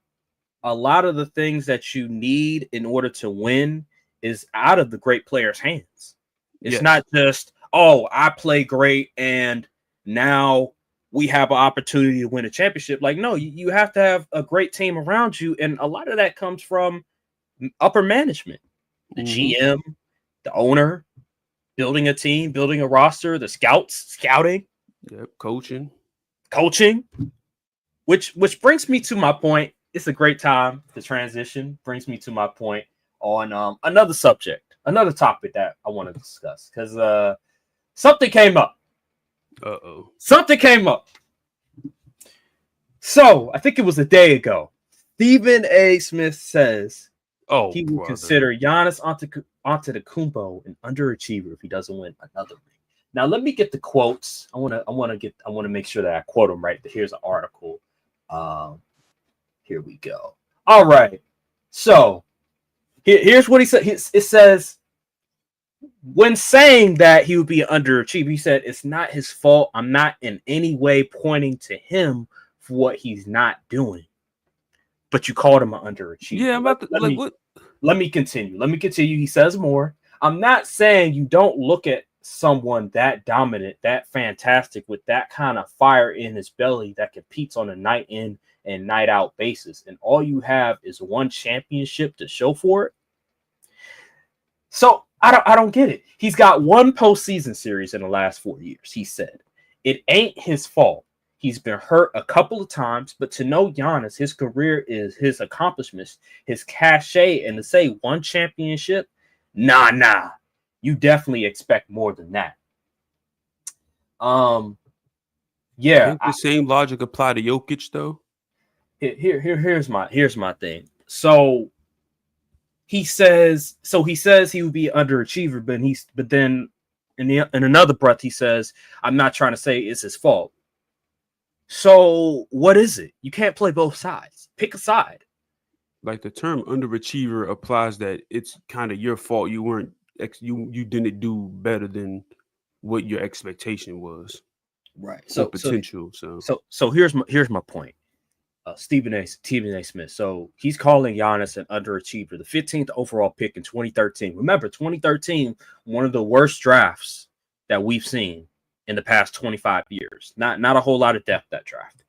a lot of the things that you need in order to win is out of the great players' hands. It's not just, oh, I play great and now we have an opportunity to win a championship. Like, no, you have to have a great team around you. And a lot of that comes from upper management, the GM, the owner, building a team, building a roster, the scouting, coaching, which brings me to my point. It's a great time to transition. Brings me to my point on another subject, another topic that I want to discuss, because something came up. Something came up. So I think it was a day ago. Stephen A. Smith says he will consider Giannis Antetokounmpo an underachiever if he doesn't win another ring. Now let me get the quotes. I want to make sure that I quote them right. Here's an article. Here we go. All right. So here's what he said. It says, when saying that he would be an underachiever, he said, it's not his fault. I'm not in any way pointing to him for what he's not doing. But you called him an underachiever. Yeah, I'm about to, let me continue. He says more. I'm not saying you don't look at someone that dominant, that fantastic, with that kind of fire in his belly that competes on a night in and night out basis, and all you have is one championship to show for it. So I don't get it. He's got one postseason series in the last 4 years. He said it ain't his fault. He's been hurt a couple of times, but to know Giannis, his career is his accomplishments, his cachet, and to say one championship, nah. You definitely expect more than that. Yeah. Can't the same logic apply to Jokic though? Here's my thing. So he says he would be an underachiever, but then in another breath he says, I'm not trying to say it's his fault. So what is it? You can't play both sides. Pick a side. Like the term underachiever applies that it's kind of your fault. You weren't you didn't do better than what your expectation was. Right. Or potential. So here's my point. Stephen A. Smith. So he's calling Giannis an underachiever, the 15th overall pick in 2013. Remember, 2013, one of the worst drafts that we've seen in the past 25 years. Not a whole lot of depth that draft.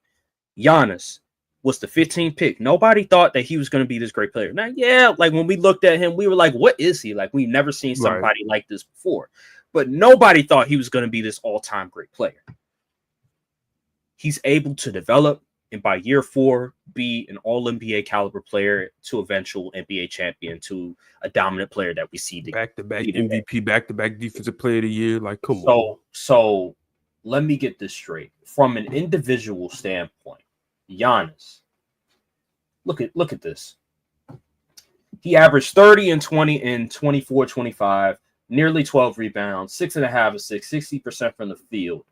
Giannis was the 15th pick. Nobody thought that he was going to be this great player. Now, yeah, like when we looked at him, we were like, what is he? Like, we've never seen somebody like this before. But nobody thought he was going to be this all-time great player. He's able to develop, and by year 4, be an all-NBA caliber player to eventual NBA champion, to a dominant player that we see. Back-to-back MVP, back-to-back defensive player of the year. Like, come on. So let me get this straight. From an individual standpoint, Giannis, look at this. He averaged 30 and 20 and 24, 25, nearly 12 rebounds, 6.5 assists, 60% from the field.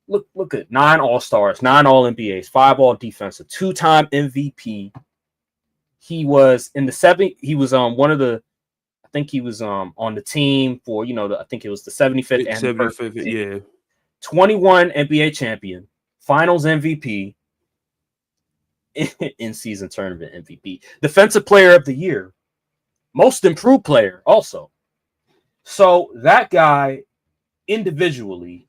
Look at 9 All-Stars, 9 All-NBAs, 5 All-Defensive, 2-time MVP. He was in the 7. He was one of the. I think he was on the team for I think it was the 75th anniversary. 75th, yeah. 21 NBA champion, Finals MVP, in season tournament MVP, Defensive Player of the Year, Most Improved Player also. So that guy individually,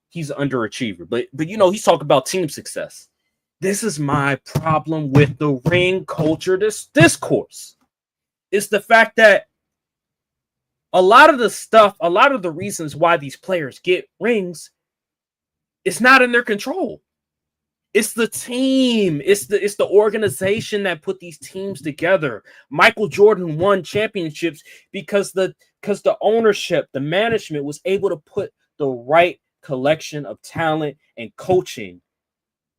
he's an underachiever, but he's talking about team success. This is my problem with the ring culture discourse. It's the fact that a lot of the reasons why these players get rings, it's not in their control. It's the team. It's the organization that put these teams together. Michael Jordan won championships because the ownership, the management was able to put the right collection of talent and coaching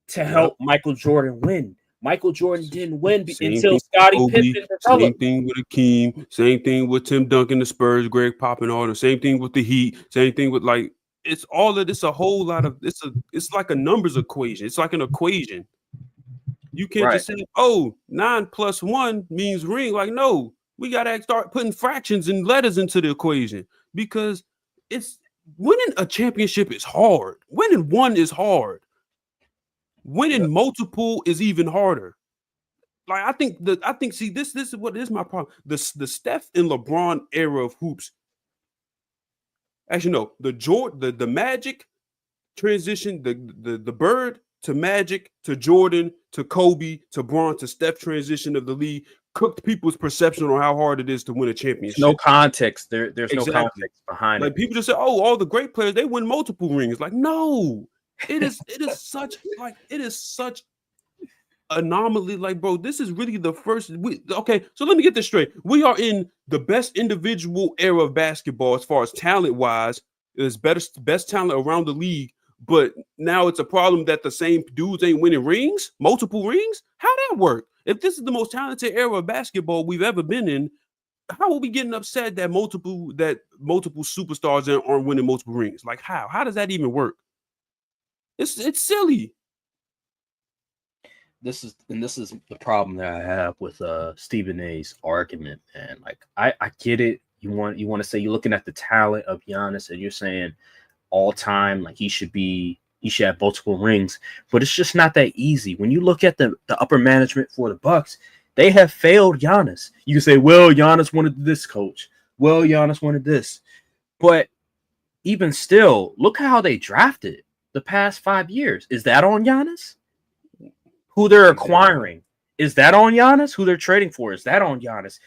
to help Michael Jordan win. Michael Jordan didn't win until Scottie Pippen developed. Same thing with Akeem. Same thing with Tim Duncan, the Spurs, Greg Popovich, all the same thing with the Heat. Same thing with it's all of this. A whole lot of it's like a numbers equation. It's like an equation. You can't just say, 9 + 1 means ring. Like, no, we gotta start putting fractions and letters into the equation, because it's winning a championship is hard. Winning one is hard. Winning multiple is even harder. Like, I think see, this is what is my problem. The Steph and LeBron era of hoops. Actually, no, the Magic transition, the Bird to Magic to Jordan to Kobe to Bron to Steph transition of the league cooked people's perception on how hard it is to win a championship. No context. There's exactly. No context behind it. Like, people just say, all the great players, they win multiple rings. Like, no. It is such anomaly. Like, bro, this is really the first. Okay, so let me get this straight. We are in the best individual era of basketball as far as talent wise. There's best talent around the league, but now it's a problem that the same dudes ain't winning rings, multiple rings. How that work? If this is the most talented era of basketball we've ever been in, how are we getting upset that multiple superstars aren't winning multiple rings? Like, how does that even work? It's silly. This is the problem that I have with Stephen A's argument, man. Like, I get it. You want to say you're looking at the talent of Giannis and you're saying all time, like, he should have multiple rings, but it's just not that easy. When you look at the upper management for the Bucks, they have failed Giannis. You can say, well, Giannis wanted this, coach. Well, Giannis wanted this. But even still, look how they drafted the past 5 years. Is that on Giannis? Who they're acquiring, is that on Giannis? Who they're trading for, is that on Giannis?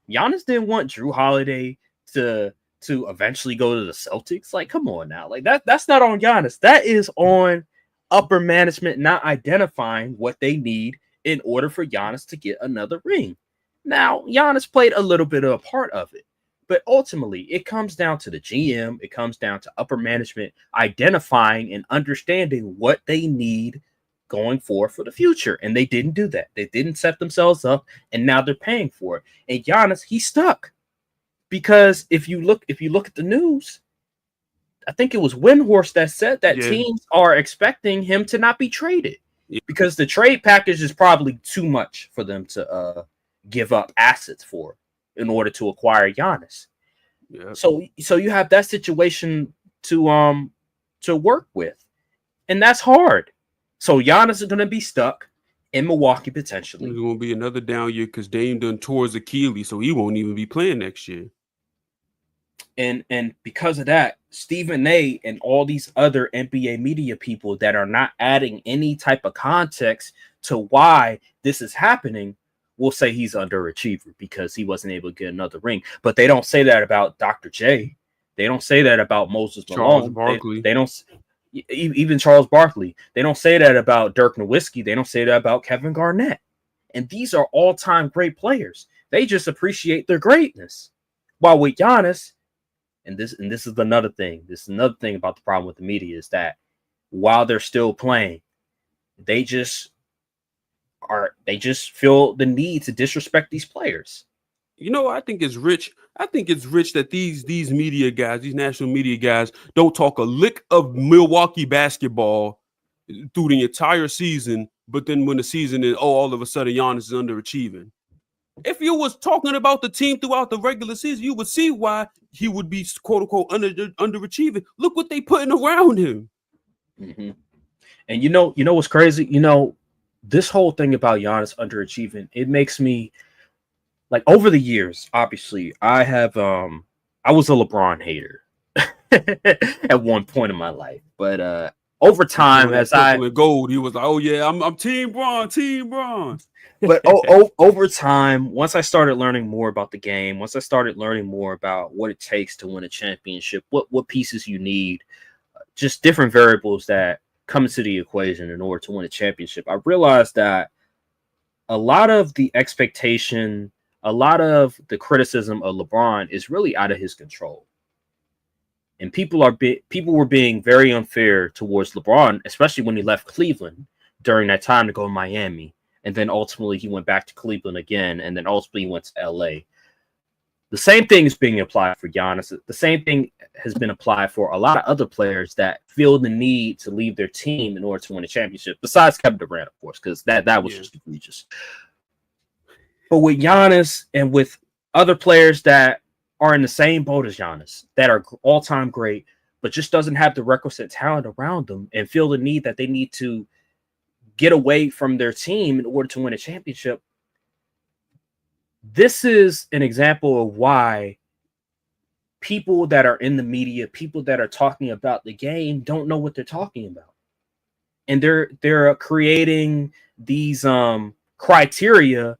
Giannis didn't want Drew Holiday to eventually go to the Celtics. Like, come on now. Like, that's not on Giannis. That is on upper management not identifying what they need in order for Giannis to get another ring. Now, Giannis played a little bit of a part of it, but ultimately it comes down to the GM. It comes down to upper management identifying and understanding what they need going forward for the future. And they didn't do that. They didn't set themselves up, and now they're paying for it. And Giannis, he's stuck. Because if you look at the news, I think it was Windhorst that said that teams are expecting him to not be traded because the trade package is probably too much for them to give up assets for in order to acquire Giannis. Yeah. So you have that situation to work with, and that's hard. So Giannis is going to be stuck in Milwaukee potentially. It's going to be another down year because Dame done tore his Achilles, so he won't even be playing next year. And because of that, Stephen A. and all these other NBA media people that are not adding any type of context to why this is happening will say he's underachiever because he wasn't able to get another ring. But they don't say that about Dr. J. They don't say that about Moses Malone. They don't even Charles Barkley. They don't say that about Dirk Nowitzki. They don't say that about Kevin Garnett. And these are all-time great players. They just appreciate their greatness. While with Giannis, and this is another thing. This is another thing about the problem with the media is that while they're still playing, they just feel the need to disrespect these players. You know, I think it's rich. I think it's rich that these media guys, these national media guys, don't talk a lick of Milwaukee basketball through the entire season. But then when the season is, all of a sudden Giannis is underachieving. If you was talking about the team throughout the regular season, you would see why he would be quote unquote underachieving. Look what they putting around him. Mm-hmm. And you know what's crazy? You know, this whole thing about Giannis underachieving, it makes me like over the years, obviously, I was a LeBron hater at one point in my life, but over time, as gold, he was like, "Oh yeah, I'm Team Bron." But over time, once I started learning more about the game, once I started learning more about what it takes to win a championship, what pieces you need, just different variables that come into the equation in order to win a championship, I realized that a lot of the expectation, a lot of the criticism of LeBron is really out of his control. And people were being very unfair towards LeBron, especially when he left Cleveland during that time to go to Miami. And then ultimately he went back to Cleveland again. And then ultimately he went to LA. The same thing is being applied for Giannis. The same thing has been applied for a lot of other players that feel the need to leave their team in order to win a championship. Besides Kevin Durant, of course, because that was just egregious. But with Giannis and with other players that are in the same boat as Giannis, that are all-time great, but just doesn't have the requisite talent around them and feel the need that they need to get away from their team in order to win a championship. This is an example of why people that are in the media, people that are talking about the game, don't know what they're talking about. And they're creating these criteria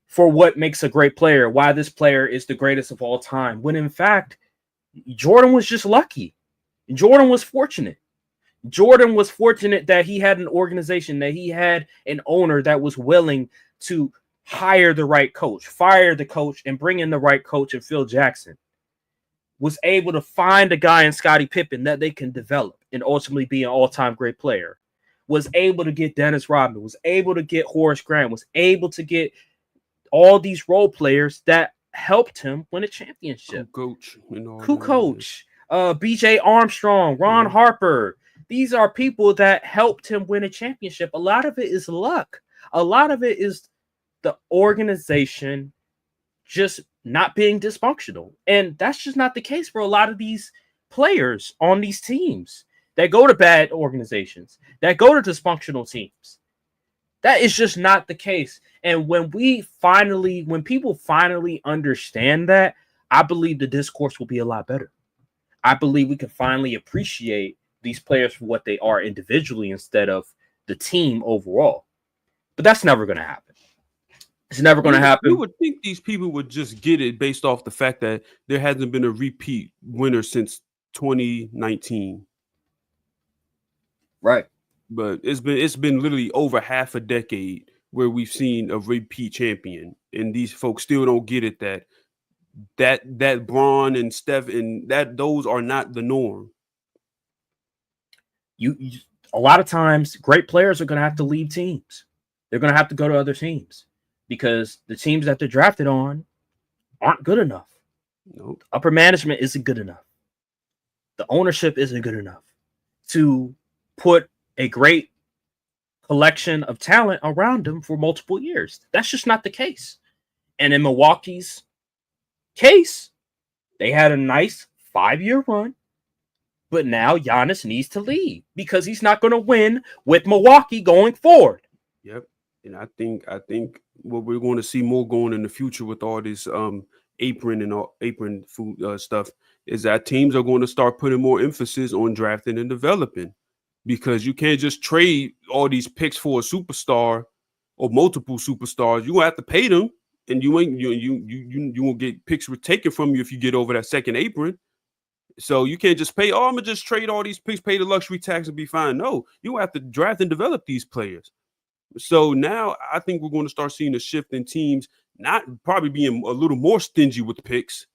for what makes a great player, why this player is the greatest of all time, when in fact, Jordan was just lucky. Jordan was fortunate. Jordan was fortunate that he had an organization, that he had an owner that was willing to hire the right coach, fire the coach, and bring in the right coach in Phil Jackson. Was able to find a guy in Scottie Pippen that they can develop and ultimately be an all-time great player. Was able to get Dennis Rodman, was able to get Horace Grant, was able to get all these role players that helped him win a championship. Coach, BJ Armstrong, Ron Harper. These are people that helped him win a championship. A lot of it is luck. A lot of it is the organization just not being dysfunctional. And that's just not the case for a lot of these players on these teams that go to bad organizations, that go to dysfunctional teams. That is just not the case. And when people finally understand that, I believe the discourse will be a lot better. I believe we can finally appreciate these players for what they are individually instead of the team overall. But that's never going to happen. It's never going to happen. You would think these people would just get it based off the fact that there hasn't been a repeat winner since 2019. Right. But it's been literally over half a decade where we've seen a repeat champion, and these folks still don't get it that Bron and Steph and that those are not the norm. a lot of times great players are going to have to leave teams. They're going to have to go to other teams because the teams that they're drafted on aren't good enough. Nope. Upper management isn't good enough. The ownership isn't good enough to put a great collection of talent around them for multiple years. That's just not the case. And in Milwaukee's case, they had a nice 5-year run, but now Giannis needs to leave because he's not going to win with Milwaukee going forward. Yep. And I think what we're going to see more going in the future with all this apron food stuff is that teams are going to start putting more emphasis on drafting and developing, because you can't just trade all these picks for a superstar or multiple superstars. You have to pay them, and you won't get picks taken from you if you get over that second apron. So you can't just pay. Oh, I'm gonna just trade all these picks, pay the luxury tax, and be fine. No, you have to draft and develop these players. So now I think we're going to start seeing a shift in teams not probably being a little more stingy with picks,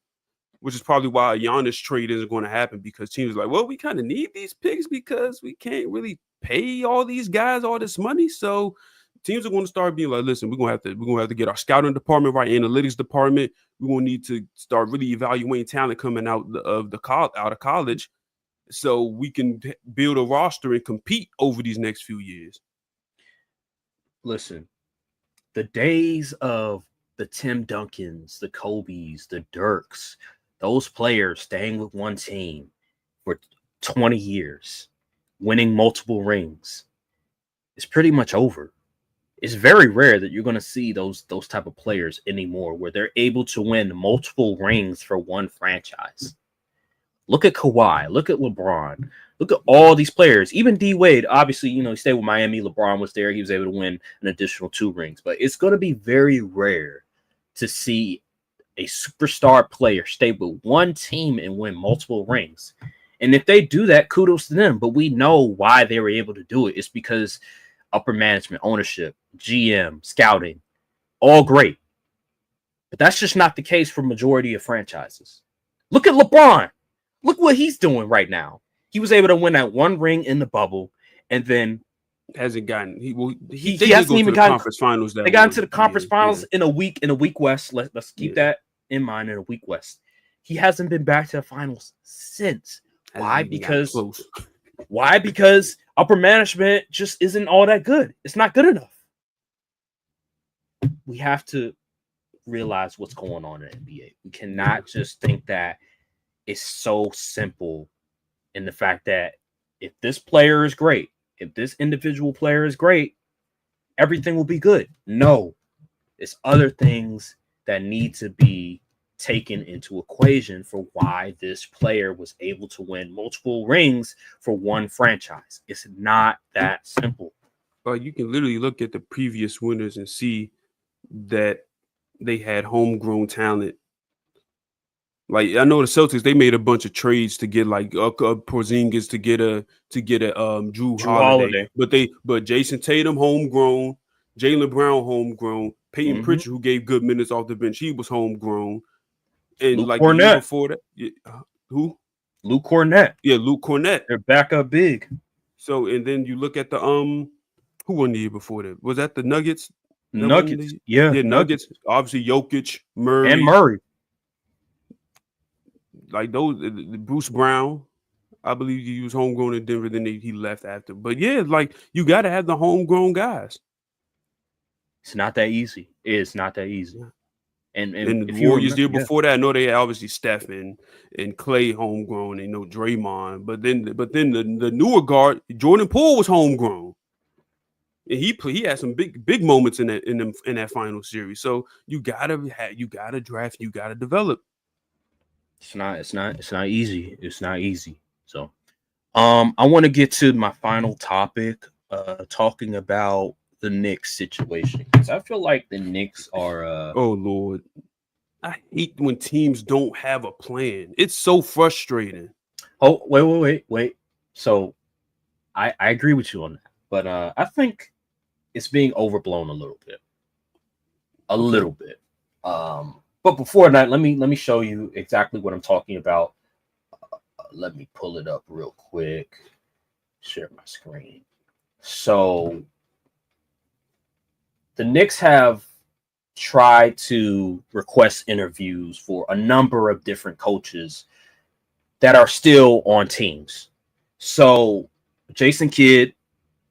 which is probably why a Giannis trade isn't going to happen, because teams are like, well, we kind of need these picks because we can't really pay all these guys all this money. So teams are going to start being like, listen, we're going to have to get our scouting department right, analytics department. We're going to need to start really evaluating talent coming out of college, so we can build a roster and compete over these next few years. Listen, the days of the Tim Duncans, the Kobe's, the Dirks, those players staying with one team for 20 years, winning multiple rings, is pretty much over. It's very rare that you're going to see those type of players anymore, where they're able to win multiple rings for one franchise. Look at Kawhi. Look at LeBron. Look at all these players. Even D Wade, obviously, he stayed with Miami. LeBron was there. He was able to win an additional 2 rings. But it's going to be very rare to see a superstar player stay with one team and win multiple rings. And if they do that, kudos to them. But we know why they were able to do it. It's because upper management, ownership, GM, scouting, all great. But that's just not the case for majority of franchises. Look at LeBron. Look what he's doing right now. He was able to win that 1 ring in the bubble, and then hasn't gotten. He hasn't even gotten conference finals. They got into the conference finals in a week West. Let's keep that in mind. In a week West, he hasn't been back to the finals since. Why? Because upper management just isn't all that good. It's not good enough. We have to realize what's going on in the NBA. We cannot just think that it's so simple in the fact that if this player is great, if this individual player is great, everything will be good. No, it's other things that need to be taken into equation for why this player was able to win multiple rings for one franchise. It's not that simple. But you can literally look at the previous winners and see that they had homegrown talent. Like, I know the Celtics, they made a bunch of trades to get like Porzingis to get a Drew Holiday. But Jason Tatum homegrown, Jaylen Brown homegrown, Peyton Pritchard, who gave good minutes off the bench, he was homegrown. And Luke like Cornett. The year before that, who? Luke Cornett. Yeah, Luke Cornett. They're backup big. So, and then you look at the who won the year before that? Was that the Nuggets? Nuggets. Nuggets. Obviously, Jokic, Murray. And Murray. Like those, Bruce Brown, I believe he was homegrown in Denver. Then he left after. But yeah, like you got to have the homegrown guys. It's not that easy. It's not that easy. And the Warriors year before that, I know they had obviously Steph and Clay homegrown. They know Draymond, but then the newer guard Jordan Poole was homegrown, and he had some big moments in that final series. So you gotta draft, you gotta develop. It's not easy. It's not easy. So, I want to get to my final topic, talking about the Knicks situation, because I feel like the Knicks are. Oh Lord, I hate when teams don't have a plan. It's so frustrating. Oh wait. So, I agree with you on that, but I think it's being overblown a little bit. Little bit. But before that, let me show you exactly what I'm talking about. Let me pull it up real quick. Share my screen. So the Knicks have tried to request interviews for a number of different coaches that are still on teams. So Jason Kidd,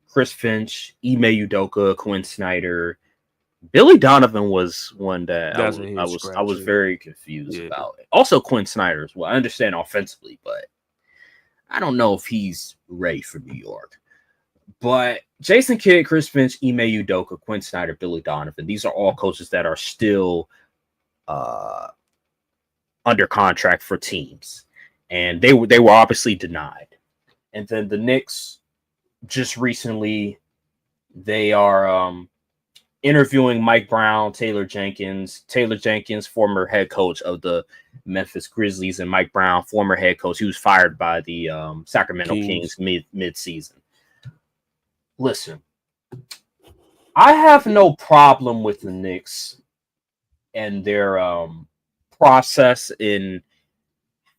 Chris Finch, Ime Udoka, Quinn Snyder, Billy Donovan was one that That's a I head was scratcher. very confused Yeah. about. Also Quinn Snyder as well. I understand offensively, but I don't know if he's ready for New York. But Jason Kidd, Chris Finch, Ime Udoka, Quinn Snyder, Billy Donovan, these are all coaches that are still under contract for teams. And they were obviously denied. And then the Knicks just recently they are interviewing Mike Brown, Taylor Jenkins, former head coach of the Memphis Grizzlies, and Mike Brown, former head coach. He was fired by the Sacramento Kings mid-season. Listen, I have no problem with the Knicks and their process in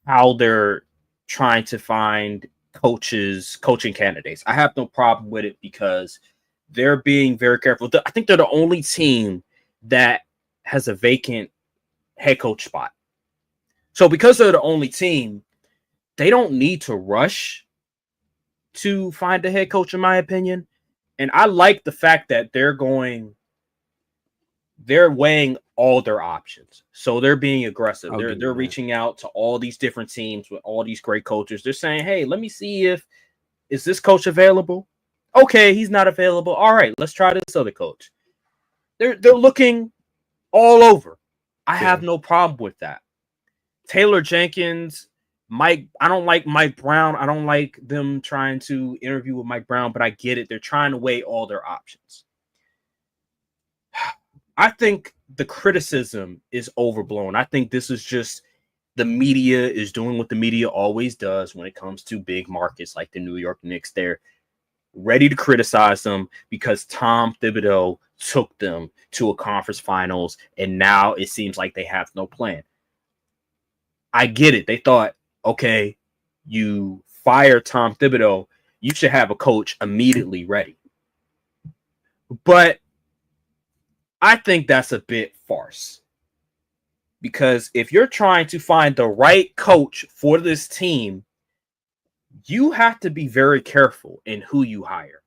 how they're trying to find coaching candidates. I have no problem with it because they're being very careful. I think they're the only team that has a vacant head coach spot. So because they're the only team, they don't need to rush to find a head coach, in my opinion. And I like the fact that they're weighing all their options. So they're being aggressive. They're reaching out to all these different teams with all these great coaches. They're saying, hey, let me see is this coach available? Okay, he's not available. All right, let's try this other coach. They're looking all over. I have no problem with that. Taylor Jenkins, I don't like Mike Brown. I don't like them trying to interview with Mike Brown, but I get it. They're trying to weigh all their options. I think the criticism is overblown. I think this is just the media is doing what the media always does when it comes to big markets like the New York Knicks. They're ready to criticize them because Tom Thibodeau took them to a conference finals, and now it seems like they have no plan. I get it. They thought, okay, you fire Tom Thibodeau, you should have a coach immediately ready. But I think that's a bit farce. Because if you're trying to find the right coach for this team, you have to be very careful in who you hire.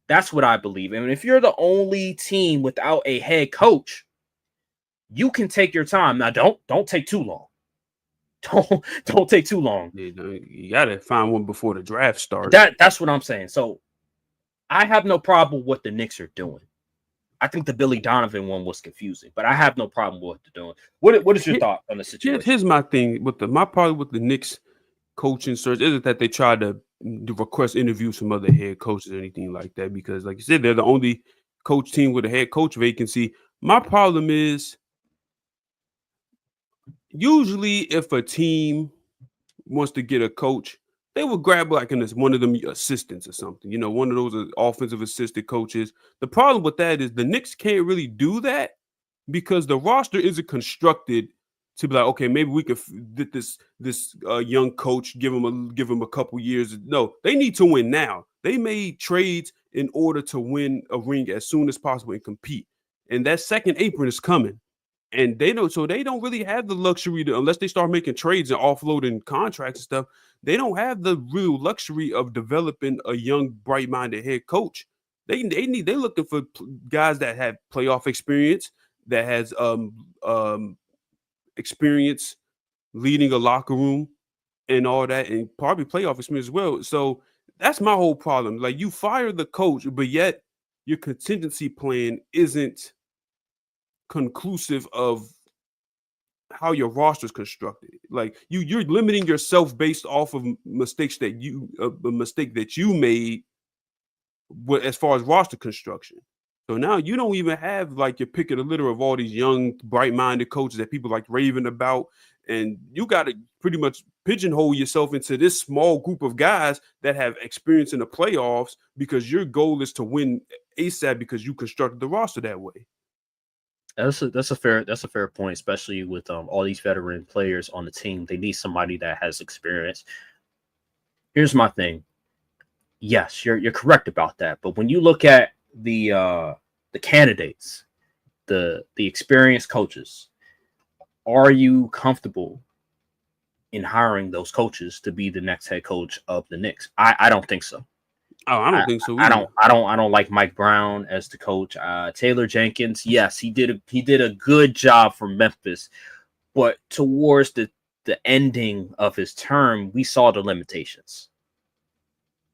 That's what I believe. And if you're the only team without a head coach, you can take your time. Now, don't take too long. Don't take too long. You gotta find one before the draft starts. That's what I'm saying. So I have no problem with what the Knicks are doing. I think the Billy Donovan one was confusing, but I have no problem with what they're doing. What is your thought on the situation? Here's my thing with my problem with the Knicks coaching search isn't that they try to request interviews from other head coaches or anything like that, because like you said, they're the only coach team with a head coach vacancy. My problem is usually if a team wants to get a coach, they would grab like one of them assistants or something, one of those offensive assistant coaches. The problem with that is the Knicks can't really do that because the roster isn't constructed to be like, okay, maybe we could get this young coach, give him a couple years. No, they need to win now. They made trades in order to win a ring as soon as possible and compete. And that second apron is coming. And they don't really have the luxury to, unless they start making trades and offloading contracts and stuff, they don't have the real luxury of developing a young, bright-minded head coach. They're looking for guys that have playoff experience, that has experience leading a locker room and all that, and probably playoff experience as well. So that's my whole problem. Like, you fire the coach, but yet your contingency plan isn't conclusive of how your roster is constructed. Like, you're limiting yourself based off of mistakes that a mistake that you made as far as roster construction. So now you don't even have like your pick of the litter of all these young, bright-minded coaches that people like raving about. And you got to pretty much pigeonhole yourself into this small group of guys that have experience in the playoffs because your goal is to win ASAP because you constructed the roster that way. That's a fair point, especially with all these veteran players on the team. They need somebody that has experience. Here's my thing. yes, you're correct about that. But when you look at the candidates, the experienced coaches, are you comfortable in hiring those coaches to be the next head coach of the Knicks? I don't think so. Oh, I I, don't think so I either. don't like Mike Brown as the coach. Taylor Jenkins, yes, he did a good job for Memphis, but towards the ending of his term, we saw the limitations.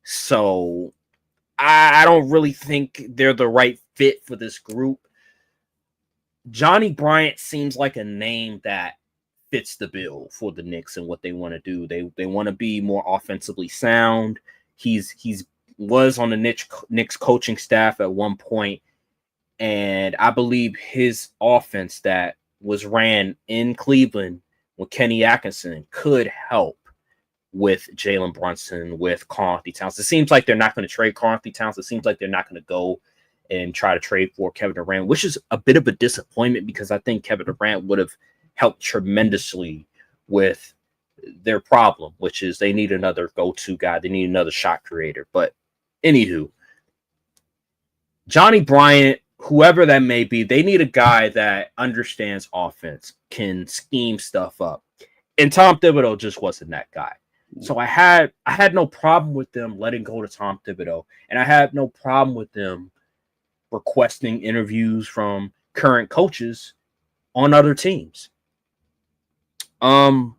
So I don't really think they're the right fit for this group. Johnny Bryant seems like a name that fits the bill for the Knicks and what they want to do. They want to be more offensively sound. He's was on the Knicks coaching staff at one point, and I believe his offense that was ran in Cleveland with Kenny Atkinson could help with Jalen Brunson, with Karl-Anthony Towns. It seems like they're not going to trade Karl-Anthony Towns. It seems like they're not going to go and try to trade for Kevin Durant, which is a bit of a disappointment because I think Kevin Durant would have helped tremendously with their problem, which is they need another go-to guy. They need another shot creator. But anywho, Johnny Bryant, whoever that may be, they need a guy that understands offense, can scheme stuff up. And Tom Thibodeau just wasn't that guy. So I had no problem with them letting go to Tom Thibodeau, and I had no problem with them requesting interviews from current coaches on other teams. I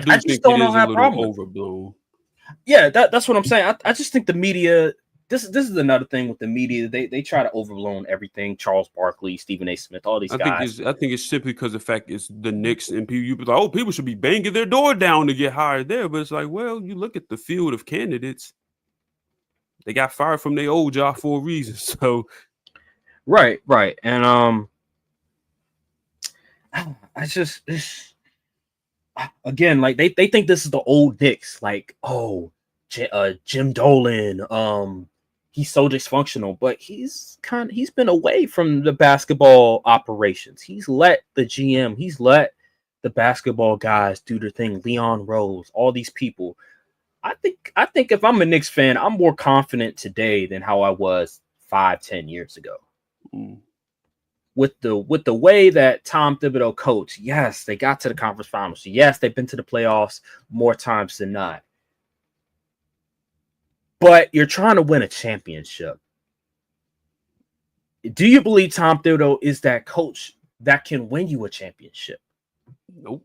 do just think don't it is a have a little problem with it. overblown. Yeah, that's what I'm saying. I just think the media. This is another thing with the media. They try to overblown everything. Charles Barkley, Stephen A. Smith, all these guys. I think it's simply because the fact it's the Knicks and people. You be like, oh, people should be banging their door down to get hired there. But it's like, well, you look at the field of candidates. They got fired from their old job for a reason. So, Right, and I just again, like they think this is the old Knicks. Like, oh, Jim Dolan, he's so dysfunctional, but he's been away from the basketball operations. He's let the GM, he's let the basketball guys do their thing. Leon Rose, all these people. I think if I'm a Knicks fan, I'm more confident today than how I was 5-10 years ago. With the way that Tom Thibodeau coached, yes, they got to the conference finals. Yes, they've been to the playoffs more times than not. But you're trying to win a championship. Do you believe Tom Thibodeau is that coach that can win you a championship? Nope.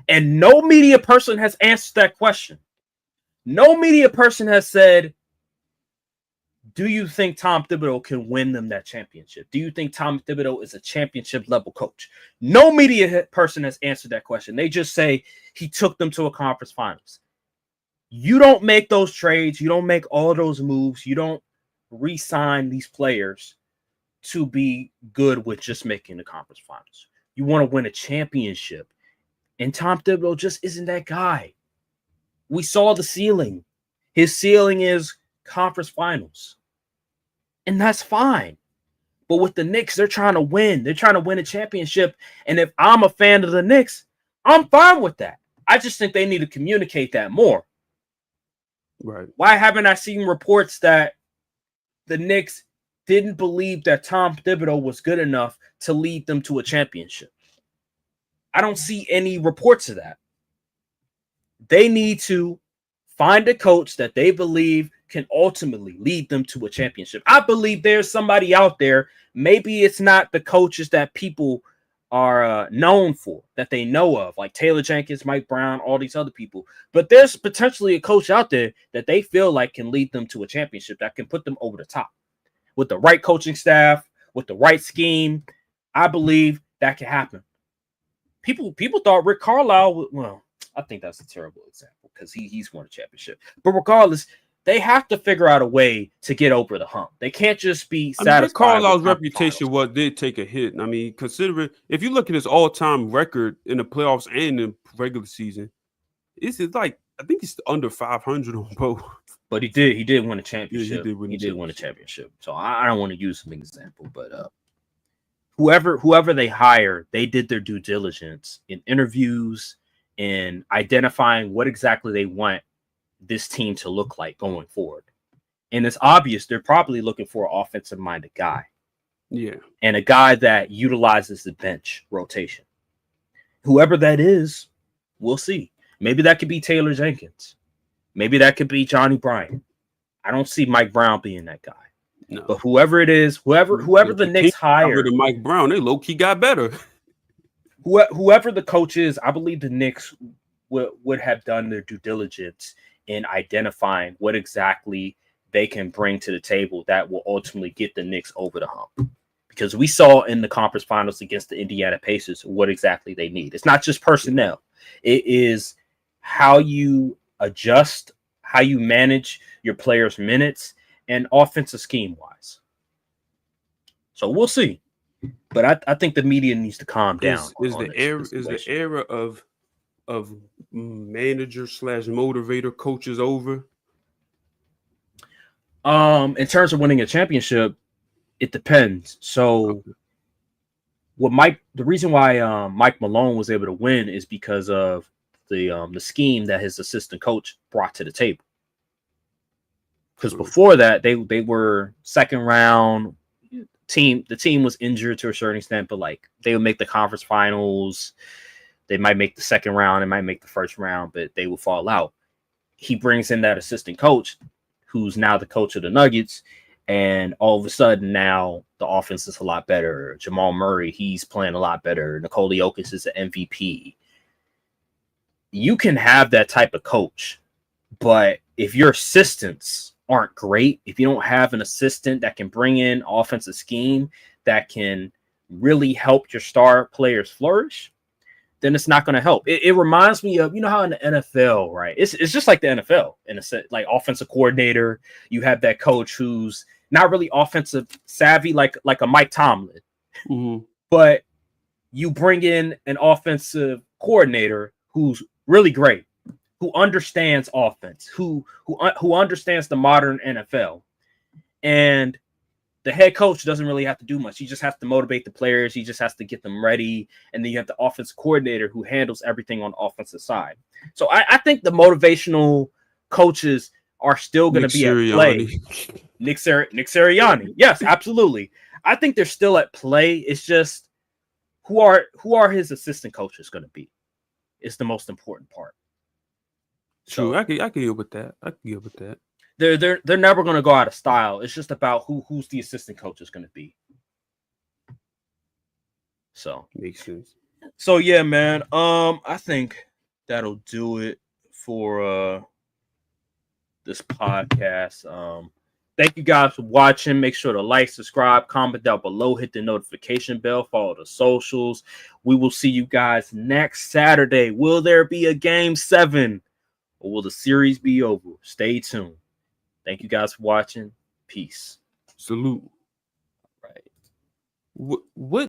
And no media person has answered that question. No media person has said, do you think Tom Thibodeau can win them that championship? Do you think Tom Thibodeau is a championship level coach? No media person has answered that question. They just say he took them to a conference finals. You don't make those trades. You don't make all those moves. You don't re-sign these players to be good with just making the conference finals. You want to win a championship. And Tom Thibodeau just isn't that guy. We saw the ceiling. His ceiling is conference finals. And that's fine. But with the Knicks, they're trying to win. They're trying to win a championship. And if I'm a fan of the Knicks, I'm fine with that. I just think they need to communicate that more. Right. Why haven't I seen reports that the Knicks didn't believe that Tom Thibodeau was good enough to lead them to a championship? I don't see any reports of that. They need to find a coach that they believe can ultimately lead them to a championship. I believe there's somebody out there. Maybe it's not the coaches that people are known for, that they know of, like Taylor Jenkins, Mike Brown, all these other people. But there's potentially a coach out there that they feel like can lead them to a championship, that can put them over the top. With the right coaching staff, with the right scheme, I believe that can happen. People thought Rick Carlisle, well, I think that's a terrible example because he's won a championship. But regardless, they have to figure out a way to get over the hump. They can't just be satisfied. Rick Carlisle's reputation did take a hit. I mean, considering if you look at his all-time record in the playoffs and the regular season, it's like I think he's under 500 on both. But he did win a championship. Yeah, he did win a championship. So I don't want to use an example, but whoever they hire, they did their due diligence in interviews, in identifying what exactly they want this team to look like going forward. And it's obvious they're probably looking for an offensive-minded guy. Yeah. And a guy that utilizes the bench rotation. Whoever that is, we'll see. Maybe that could be Taylor Jenkins. Maybe that could be Johnny Bryant. I don't see Mike Brown being that guy. No. But whoever it is, whoever the Knicks hire, to Mike Brown, they low-key got better. Whoever the coach is, I believe the Knicks would have done their due diligence in identifying what exactly they can bring to the table that will ultimately get the Knicks over the hump. Because we saw in the conference finals against the Indiana Pacers what exactly they need. It's not just personnel. It is how you adjust, how you manage your players' minutes, and offensive scheme-wise. So we'll see. But I think the media needs to calm down. Is the era of manager / motivator coaches over? In terms of winning a championship, it depends. So the reason why Mike Malone was able to win is because of the scheme that his assistant coach brought to the table. Because before that, they were second round team. The team was injured to a certain extent, but like they would make the conference finals. They might make the second round, they might make the first round, but they will fall out. He brings in that assistant coach, who's now the coach of the Nuggets, and all of a sudden now the offense is a lot better. Jamal Murray, he's playing a lot better. Nikola Jokic is an MVP. You can have that type of coach, but if your assistants aren't great, if you don't have an assistant that can bring in offensive scheme that can really help your star players flourish, then it's not going to help. It reminds me of, how in the NFL, right? It's just like the NFL in a sense, like offensive coordinator. You have that coach who's not really offensive savvy, like a Mike Tomlin, but you bring in an offensive coordinator who's really great, who understands offense, who understands the modern NFL. And the head coach doesn't really have to do much. He just has to motivate the players. He just has to get them ready. And then you have the offensive coordinator who handles everything on the offensive side. So I think the motivational coaches are still going to be at play. Nick Sirianni. Yes, absolutely. I think they're still at play. It's just who are his assistant coaches going to be? It's the most important part. True, I can deal with that. They're never going to go out of style. It's just about who's the assistant coach is going to be. So makes sense. So yeah, man. I think that'll do it for this podcast. Thank you guys for watching. Make sure to like, subscribe, comment down below, hit the notification bell, follow the socials. We will see you guys next Saturday. Will there be a game 7? Or will the series be over? Stay tuned. Thank you guys for watching. Peace. Salute. Right. What